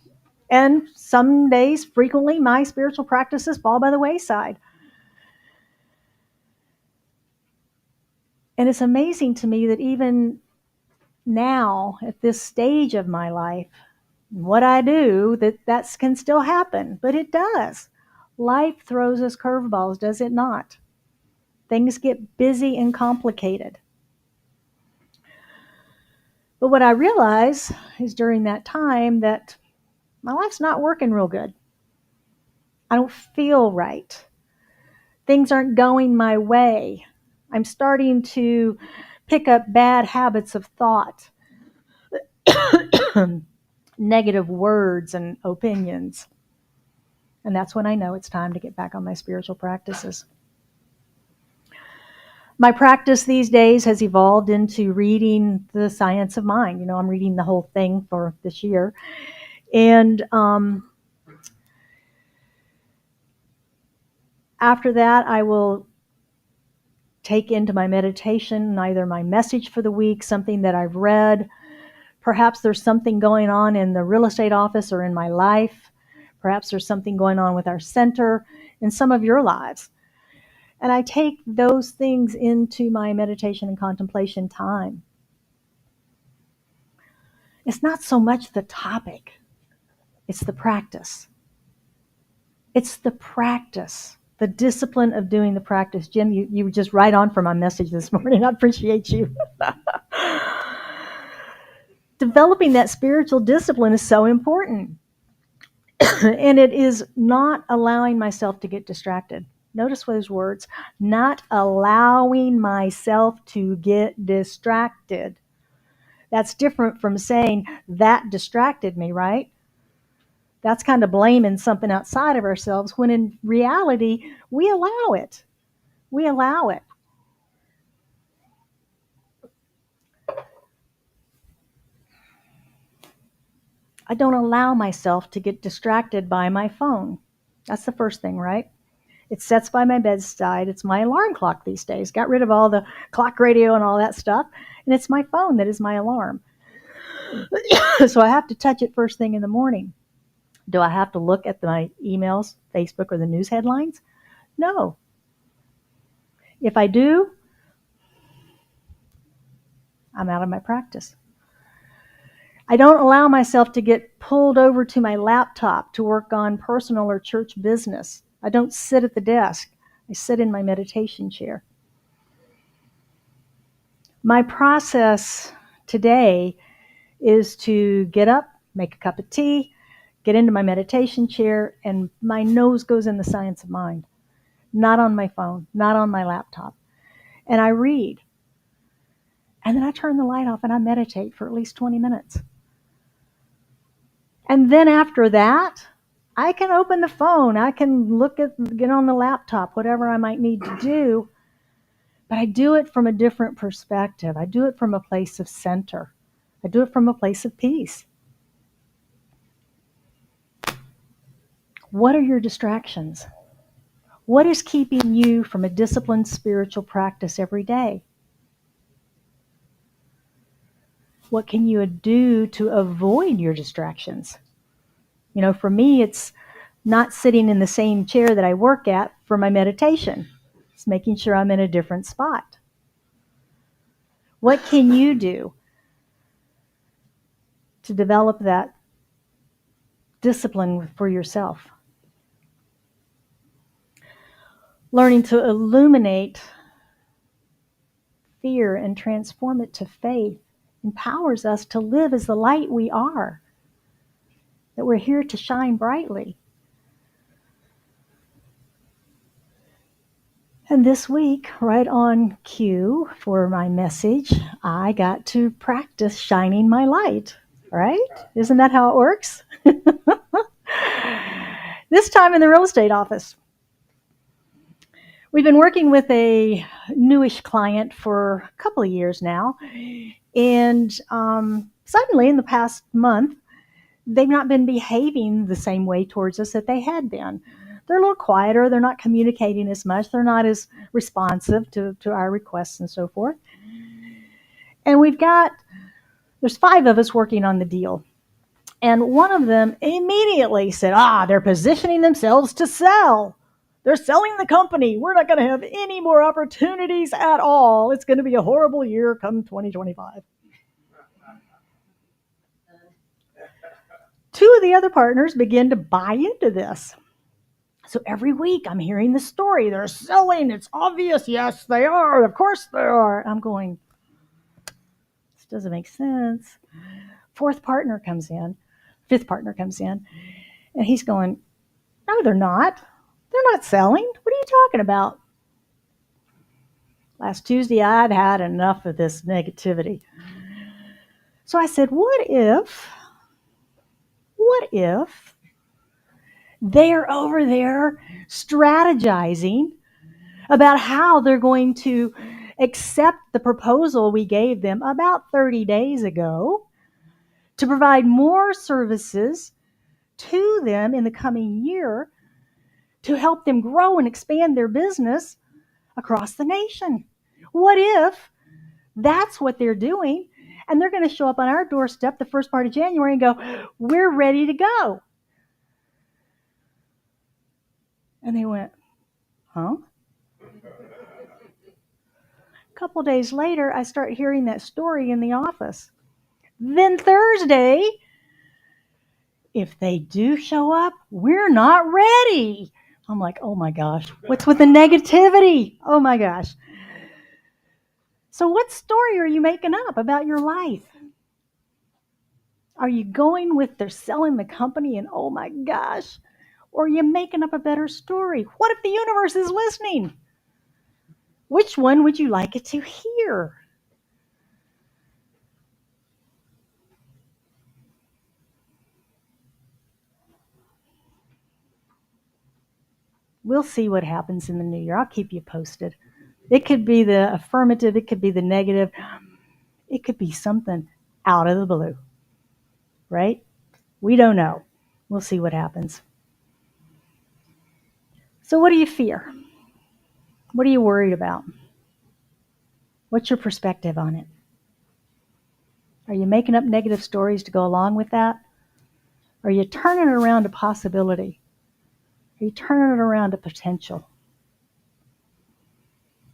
And some days, frequently, my spiritual practices fall by the wayside. And it's amazing to me that even now, at this stage of my life, what I do, that can still happen. But it does. Life throws us curveballs, does it not? Things get busy and complicated. But what I realize is during that time that my life's not working real good. I don't feel right. Things aren't going my way. I'm starting to pick up bad habits of thought, negative words and opinions. And that's when I know it's time to get back on my spiritual practices. My practice these days has evolved into reading the Science of Mind. You know, I'm reading the whole thing for this year. And after that, I will take into my meditation either my message for the week, something that I've read. Perhaps there's something going on in the real estate office or in my life. Perhaps there's something going on with our center in some of your lives. And I take those things into my meditation and contemplation time. It's not so much the topic, it's the practice. It's the practice, the discipline of doing the practice. Jim, you were just right on for my message this morning. I appreciate you. Developing that spiritual discipline is so important. And it is not allowing myself to get distracted. Notice those words, not allowing myself to get distracted. That's different from saying that distracted me, right? That's kind of blaming something outside of ourselves when in reality, we allow it. We allow it. I don't allow myself to get distracted by my phone. That's the first thing, right? It sits by my bedside. It's my alarm clock these days. Got rid of all the clock radio and all that stuff. And it's my phone that is my alarm. So I have to touch it first thing in the morning. Do I have to look at my emails, Facebook, or the news headlines? No. If I do, I'm out of my practice. I don't allow myself to get pulled over to my laptop to work on personal or church business. I don't sit at the desk. I sit in my meditation chair. My process today is to get up, make a cup of tea, get into my meditation chair, and my nose goes in the Science of Mind. Not on my phone, not on my laptop. And I read. And then I turn the light off and I meditate for at least 20 minutes. And then after that, I can open the phone, I can get on the laptop, whatever I might need to do, but I do it from a different perspective. I do it from a place of center. I do it from a place of peace. What are your distractions? What is keeping you from a disciplined spiritual practice every day? What can you do to avoid your distractions? For me, it's not sitting in the same chair that I work at for my meditation. It's making sure I'm in a different spot. What can you do to develop that discipline for yourself? Learning to illuminate fear and transform it to faith empowers us to live as the light we are, that we're here to shine brightly. And this week, right on cue for my message, I got to practice shining my light, right? Isn't that how it works? This time in the real estate office. We've been working with a newish client for a couple of years now, and suddenly in the past month, they've not been behaving the same way towards us that they had been. They're a little quieter, they're not communicating as much, they're not as responsive to our requests and so forth. And there's 5 of us working on the deal. And one of them immediately said, they're positioning themselves to sell. They're selling the company. We're not going to have any more opportunities at all. It's going to be a horrible year come 2025. 2 of the other partners begin to buy into this. So every week I'm hearing the story. They're selling. It's obvious. Yes, they are. Of course they are. I'm going, this doesn't make sense. 5th partner comes in, and he's going, no, they're not. They're not selling. What are you talking about? Last Tuesday, I'd had enough of this negativity. So I said, what if they're over there strategizing about how they're going to accept the proposal we gave them about 30 days ago to provide more services to them in the coming year to help them grow and expand their business across the nation? What if that's what they're doing, and they're going to show up on our doorstep the first part of January and go, we're ready to go? And they went, huh? A couple days later, I start hearing that story in the office. Then Thursday, if they do show up, we're not ready. I'm like, oh my gosh, what's with the negativity? Oh my gosh. So what story are you making up about your life? Are you going with they're selling the company and oh my gosh? Or are you making up a better story? What if the universe is listening? Which one would you like it to hear? We'll see what happens in the new year. I'll keep you posted. It could be the affirmative. It could be the negative. It could be something out of the blue, right? We don't know. We'll see what happens. So what do you fear? What are you worried about? What's your perspective on it? Are you making up negative stories to go along with that? Are you turning it around to possibility? Are you turning it around to potential?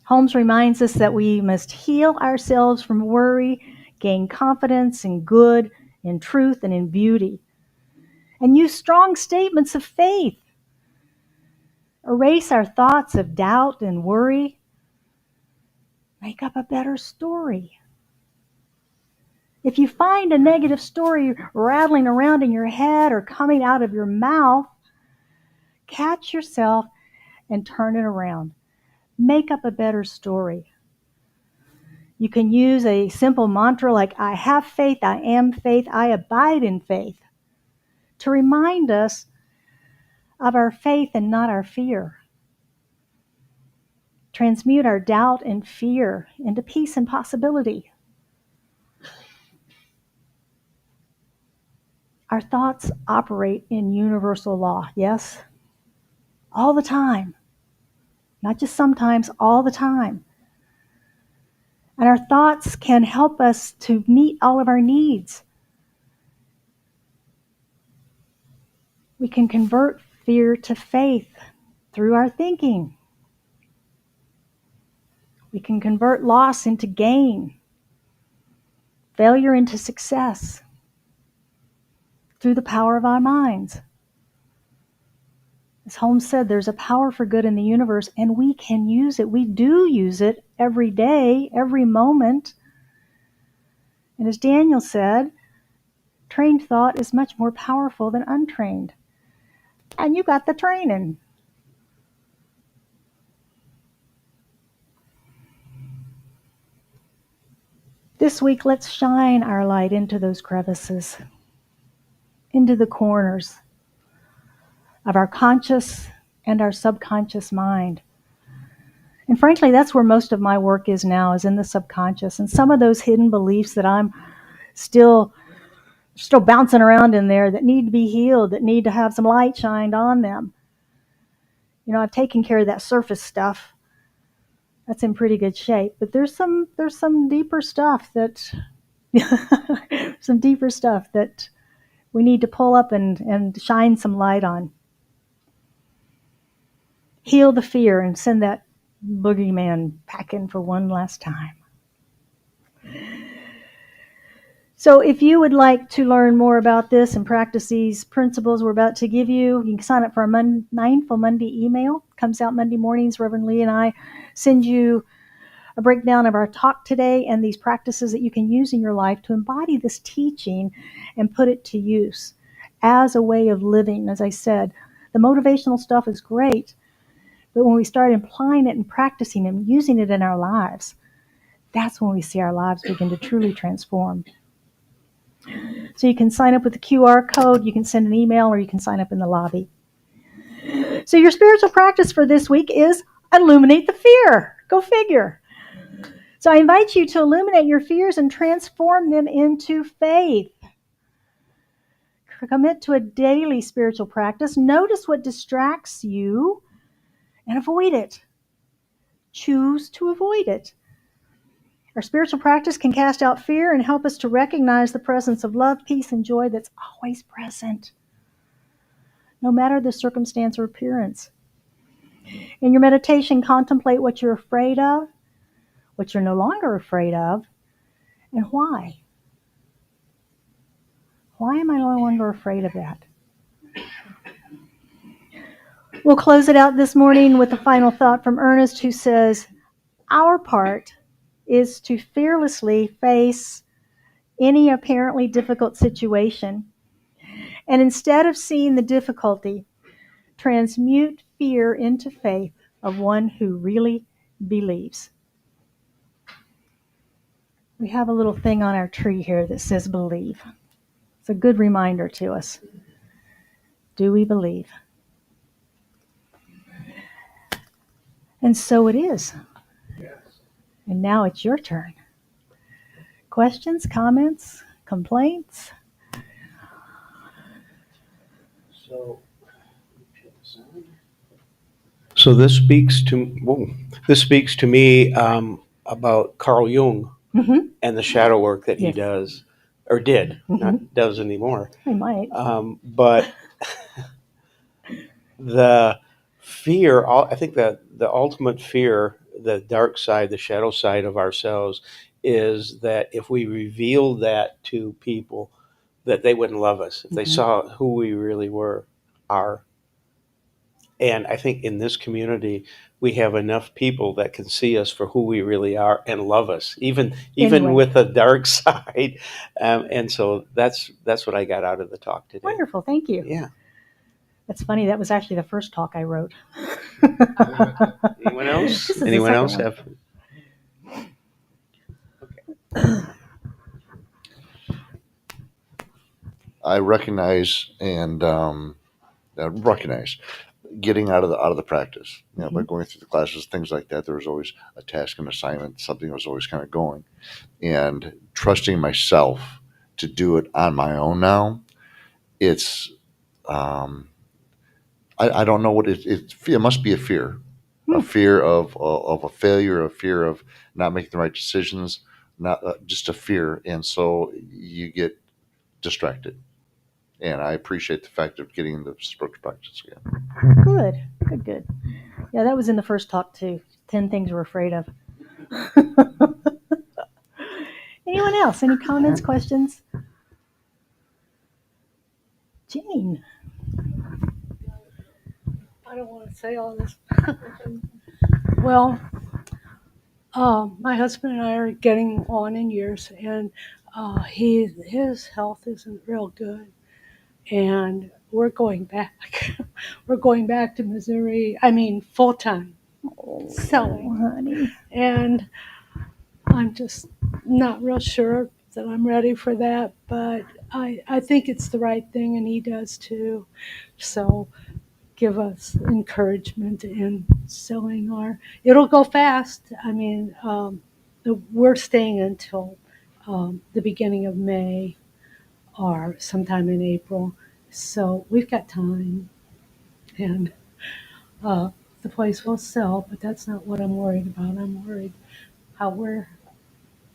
Holmes reminds us that we must heal ourselves from worry, gain confidence in good, in truth, and in beauty, and use strong statements of faith. Erase our thoughts of doubt and worry. Make up a better story. If you find a negative story rattling around in your head or coming out of your mouth, catch yourself and turn it around. Make up a better story. You can use a simple mantra like, I have faith, I am faith, I abide in faith, to remind us of our faith and not our fear. Transmute our doubt and fear into peace and possibility. Our thoughts operate in universal law, yes? All the time. Not just sometimes, all the time. And our thoughts can help us to meet all of our needs. We can convert fear to faith through our thinking. We can convert loss into gain, failure into success through the power of our minds. As Holmes said, there's a power for good in the universe, and we can use it. We do use it every day, every moment. And as Daniel said, trained thought is much more powerful than untrained. And you got the training. This week, let's shine our light into those crevices, into the corners of our conscious and our subconscious mind. And frankly, that's where most of my work is now, is in the subconscious. And some of those hidden beliefs that I'm still bouncing around in there that need to be healed, that need to have some light shined on them. You know, I've taken care of that surface stuff. That's in pretty good shape. But there's some deeper stuff that we need to pull up and shine some light on. Heal the fear and send that boogeyman packing for one last time. So if you would like to learn more about this and practice these principles we're about to give you, you can sign up for our Mindful Monday email. It comes out Monday mornings. Reverend Lee and I send you a breakdown of our talk today and these practices that you can use in your life to embody this teaching and put it to use as a way of living. As I said, the motivational stuff is great, but when we start applying it and practicing and using it in our lives, that's when we see our lives begin to truly transform. So you can sign up with the QR code, you can send an email, or you can sign up in the lobby. So your spiritual practice for this week is illuminate the fear. Go figure. So I invite you to illuminate your fears and transform them into faith. Commit to a daily spiritual practice. Notice what distracts you and avoid it. Choose to avoid it. Our spiritual practice can cast out fear and help us to recognize the presence of love, peace, and joy that's always present, no matter the circumstance or appearance. In your meditation, contemplate what you're afraid of, what you're no longer afraid of, and why. Why am I no longer afraid of that? We'll close it out this morning with a final thought from Ernest, who says, our part is to fearlessly face any apparently difficult situation. And instead of seeing the difficulty, transmute fear into faith of one who really believes. We have a little thing on our tree here that says believe. It's a good reminder to us. Do we believe? And so it is. Yes. And now it's your turn. Questions, comments, complaints? So this speaks to me about Carl Jung and the shadow work that he Yes. does, or did, not does anymore. I might. But the fear, I think that the ultimate fear, the dark side, the shadow side of ourselves, is that if we reveal that to people, that they wouldn't love us if they saw who we really are. And I think in this community, we have enough people that can see us for who we really are and love us, even Anyway. with a dark side. And so that's what I got out of the talk today. Wonderful, thank you. Yeah. That's funny, that was actually the first talk I wrote. Anyone else? This is the Anyone second else one. have? I recognize and recognize getting out of the practice. By going through the classes, things like that, there was always a task, an assignment, something was always kind of going, and trusting myself to do it on my own now. It's I don't know what it must be a fear, a fear of a failure, a fear of not making the right decisions, not just a fear, and so you get distracted. And I appreciate the fact of getting the spiritual practice again. Good. Yeah, that was in the first talk too. 10 things we're afraid of. Anyone else? Any comments, questions? Jane. I don't want to say all this. Well, my husband and I are getting on in years, and his health isn't real good, and we're going back. We're going back to Missouri. I mean, full time selling, Honey. and I'm just not real sure that I'm ready for that, but I think it's the right thing, and he does too. So give us encouragement in selling it'll go fast. I mean, we're staying until the beginning of May or sometime in April. So we've got time, and the place will sell, but that's not what I'm worried about. I'm worried how we're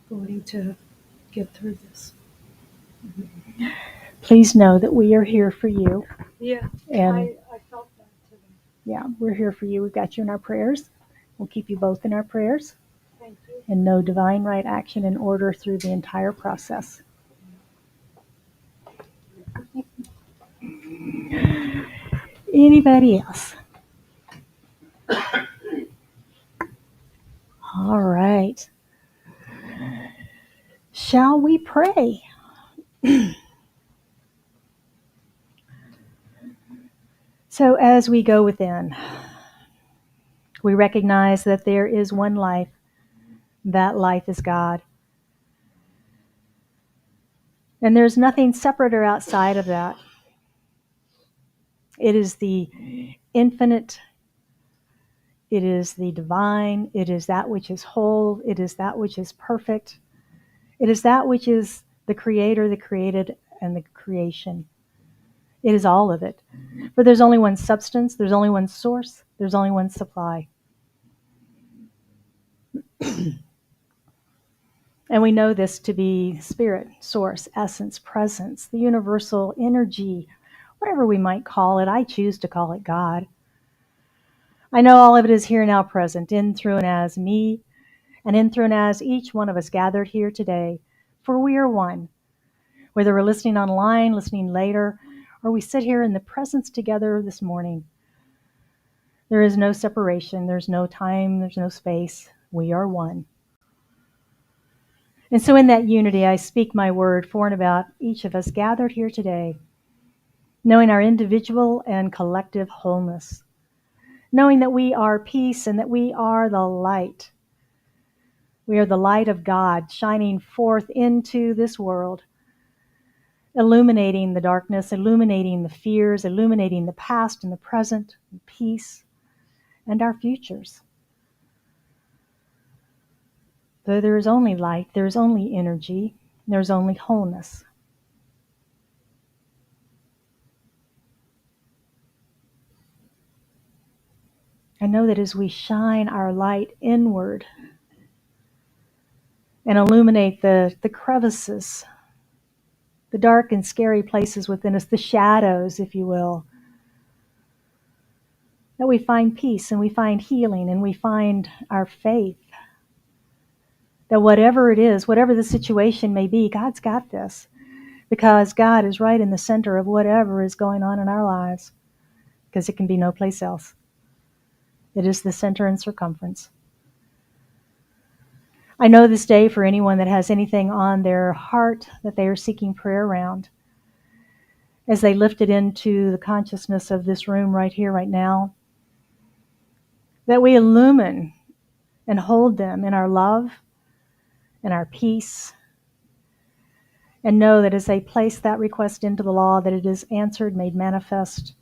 going to get through this. Please know that we are here for you. Yeah, And I felt that today. yeah, we're here for you. We've got you in our prayers. We'll keep you both in our prayers. Thank you. And know divine right action and order through the entire process. Anybody else? All right. Shall we pray? So as we go within, we recognize that there is one life. That life is God. And there's nothing separate or outside of that. It is the infinite. It is the divine. It is that which is whole. It is that which is perfect. It is that which is the creator, the created, and the creation. It is all of it. But there's only one substance. There's only one source. There's only one supply. And we know this to be spirit, source, essence, presence, the universal energy, whatever we might call it. I choose to call it God. I know all of it is here now present, in, through, and as me, and in, through, and as each one of us gathered here today. For we are one. Whether we're listening online, listening later, or we sit here in the presence together this morning, there is no separation. There's no time. There's no space. We are one. And so in that unity, I speak my word for and about each of us gathered here today, knowing our individual and collective wholeness, knowing that we are peace and that we are the light. We are the light of God shining forth into this world, illuminating the darkness, illuminating the fears, illuminating the past and the present, and peace, and our futures. Though there is only light, there is only energy, there is only wholeness. I know that as we shine our light inward and illuminate the crevices, the dark and scary places within us, the shadows, if you will, that we find peace and we find healing and we find our faith. That whatever it is, whatever the situation may be, God's got this. Because God is right in the center of whatever is going on in our lives. Because it can be no place else. It is the center and circumference. I know this day for anyone that has anything on their heart that they are seeking prayer around, as they lift it into the consciousness of this room right here, right now, that we illumine and hold them in our love and our peace, and know that as they place that request into the law, that it is answered, made manifest,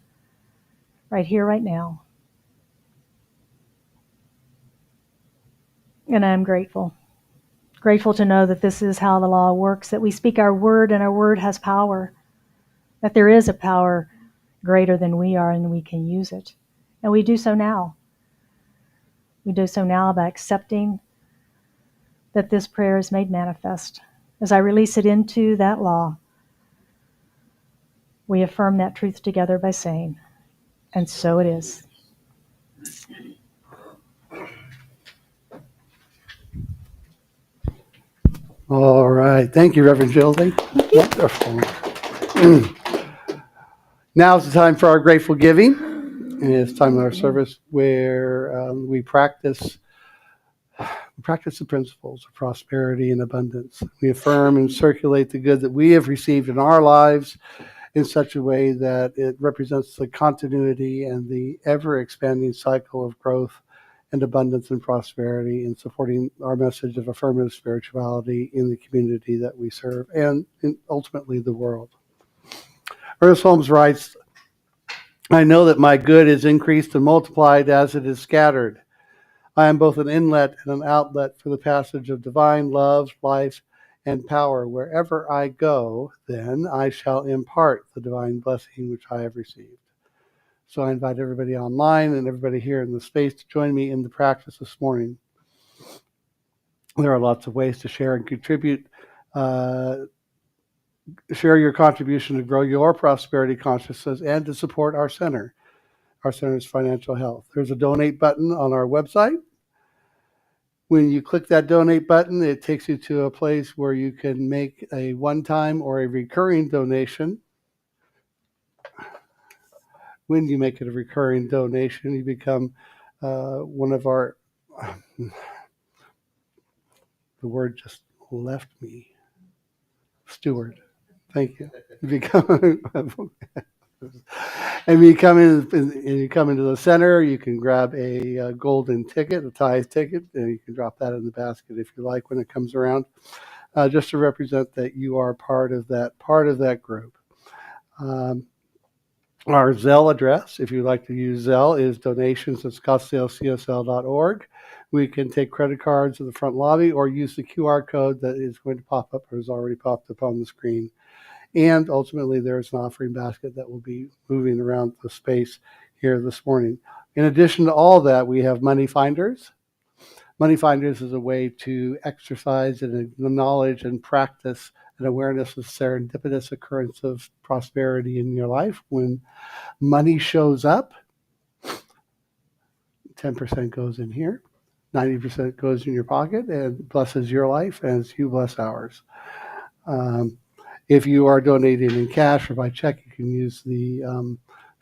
right here, right now. And I'm grateful. Grateful to know that this is how the law works, that we speak our word and our word has power, that there is a power greater than we are and we can use it. And we do so now. We do so now by accepting that this prayer is made manifest. As I release it into that law, we affirm that truth together by saying, and so it is. All right. Thank you, Reverend Jill. Wonderful. Now is the time for our grateful giving. And it's time in our service where we practice the principles of prosperity and abundance. We affirm and circulate the good that we have received in our lives in such a way that it represents the continuity and the ever-expanding cycle of growth and abundance and prosperity in supporting our message of affirmative spirituality in the community that we serve and ultimately the world. Ernest Holmes writes, I know that my good is increased and multiplied as it is scattered. I am both an inlet and an outlet for the passage of divine love, life, and power. Wherever I go, then I shall impart the divine blessing which I have received. So I invite everybody online and everybody here in the space to join me in the practice this morning. There are lots of ways to share and contribute. Share your contribution to grow your prosperity consciousness and to support our center. Our center's financial health. There's a donate button on our website. When you click that donate button, it takes you to a place where you can make a one-time or a recurring donation. When you make it a recurring donation, you become one of our, the word just left me, steward. Thank you. And you come into the center, you can grab a golden ticket, a tithe ticket, and you can drop that in the basket if you like when it comes around, just to represent that you are part of that group. Our Zelle address, if you'd like to use Zelle, is donations@scottsdalecsl.org. We can take credit cards in the front lobby or use the QR code that is going to pop up or has already popped up on the screen. And ultimately, there's an offering basket that will be moving around the space here this morning. In addition to all that, we have Money Finders. Money Finders is a way to exercise and acknowledge and practice an awareness of serendipitous occurrence of prosperity in your life. When money shows up, 10% goes in here, 90% goes in your pocket and blesses your life as you bless ours. If you are donating in cash or by check, you can use the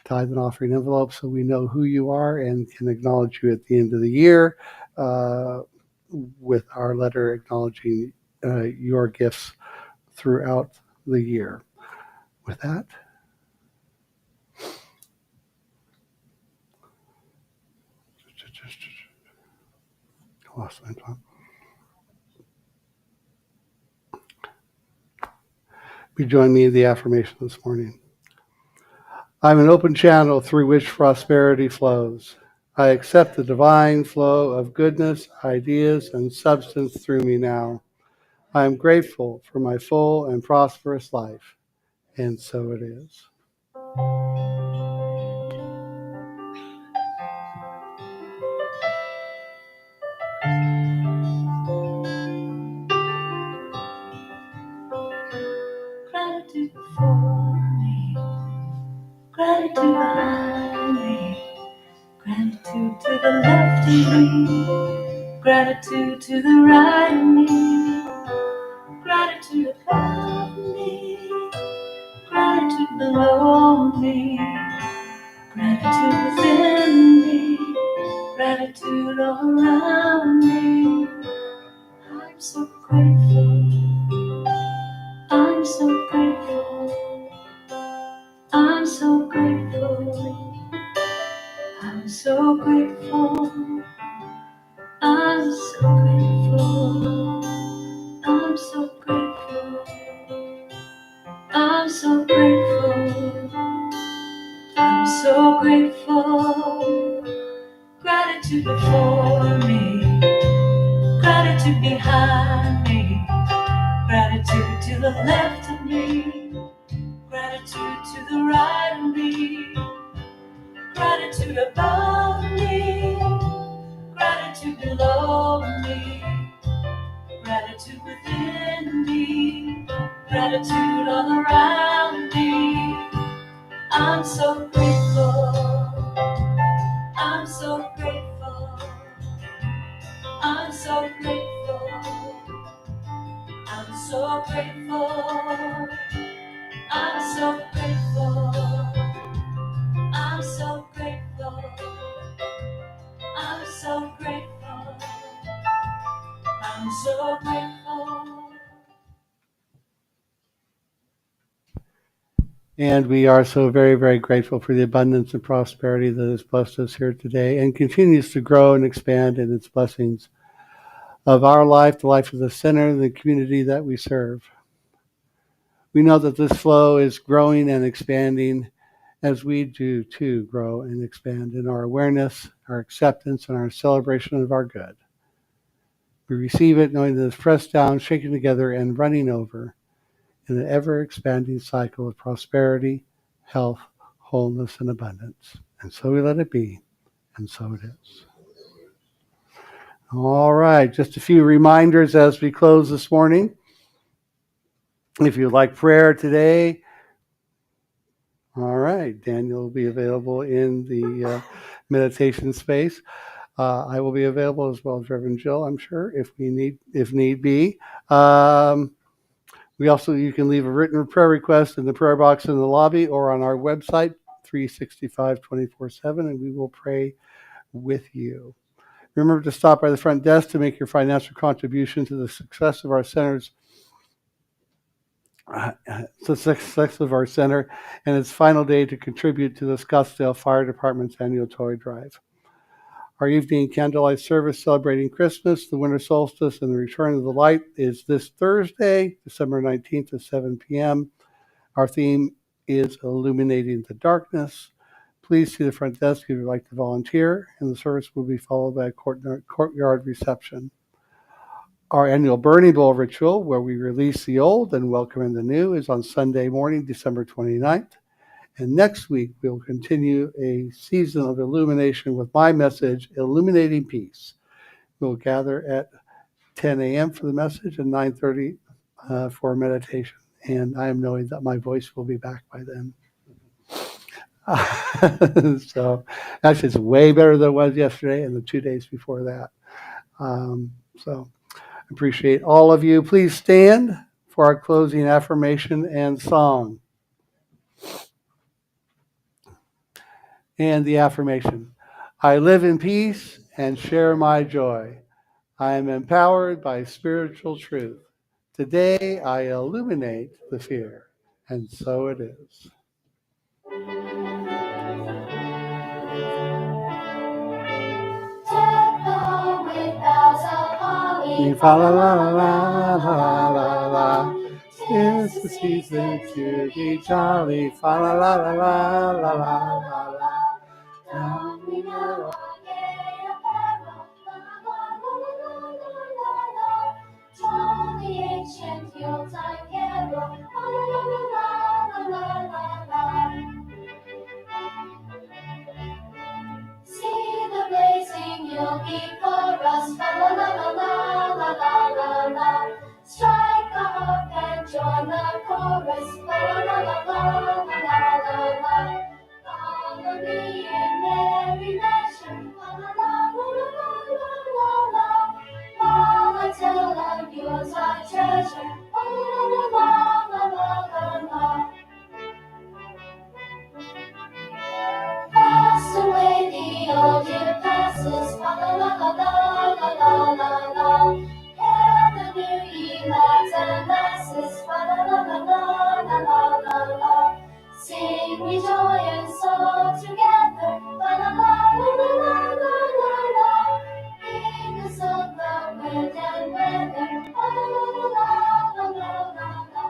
tithe and offering envelope so we know who you are and can acknowledge you at the end of the year with our letter acknowledging your gifts throughout the year. With that, you join me in the affirmation this morning. I'm an open channel through which prosperity flows. I accept the divine flow of goodness, ideas, and substance through me now. I am grateful for my full and prosperous life, and so it is. Gratitude before me, gratitude behind me, gratitude to the left of me, gratitude to the right of me, gratitude above me, gratitude below me, gratitude within me, gratitude all around me. I'm so grateful, I'm so grateful, I'm so grateful, I'm so grateful, I'm so grateful, I'm so grateful, I'm so grateful, I'm so grateful. Gratitude before me, gratitude behind me, gratitude to the left of me, gratitude to the right of me, gratitude above me, gratitude below me, gratitude within me, gratitude all around me. I'm so grateful, I'm so grateful, I'm so grateful, I'm so grateful, I'm so grateful, I'm so grateful, I'm so grateful, I'm so grateful. And we are so very, very grateful for the abundance and prosperity that has blessed us here today and continues to grow and expand in its blessings of our life, the life of the center, and the community that we serve. We know that this flow is growing and expanding as we do too grow and expand in our awareness, our acceptance, and our celebration of our good. We receive it knowing that it's pressed down, shaken together, and running over in an ever-expanding cycle of prosperity, health, wholeness, and abundance. And so we let it be, and so it is. All right, just a few reminders as we close this morning. If you'd like prayer today, all right, Daniel will be available in the meditation space. I will be available as well as Reverend Jill, I'm sure, if need be. You can leave a written prayer request in the prayer box in the lobby or on our website, 365 24/7, and we will pray with you. Remember to stop by the front desk to make your financial contribution to the success of our center's and its final day to contribute to the Scottsdale Fire Department's annual toy drive. Our evening candlelight service celebrating Christmas, the winter solstice, and the return of the light is this Thursday, December 19th at 7 p.m. Our theme is Illuminating the Darkness. Please see the front desk if you'd like to volunteer, and the service will be followed by a courtyard reception. Our annual Burning Bowl ritual, where we release the old and welcome in the new, is on Sunday morning, December 29th. And next week, we'll continue a season of illumination with my message, Illuminating Peace. We'll gather at 10 a.m. for the message and 9:30 for meditation. And I am knowing that my voice will be back by then. So actually, it's way better than it was yesterday and the 2 days before that. So I appreciate all of you. Please stand for our closing affirmation and song. And the affirmation: I live in peace and share my joy. I am empowered by spiritual truth. Today I illuminate the fear. And so it is. Fa la la la la la la. It's the season to be jolly. Fa la la la la la la la la. Now we know the ancient Yuletide carol. See the blazing Yule before us. La la la la la la la la. Strike a harp and join the chorus. La la la la la la la la. Follow me in merry measure. La la la la la la la la. While I tell of yours I treasure. La la la la la la la. Pass away the old year passes. La la la la la la la la la. Hail the new year lads and lasses. La la la la la la la la la. Sing we joy and soul together. La la la la la la la la. Regardless of the wind and weather. La la la la la la la la.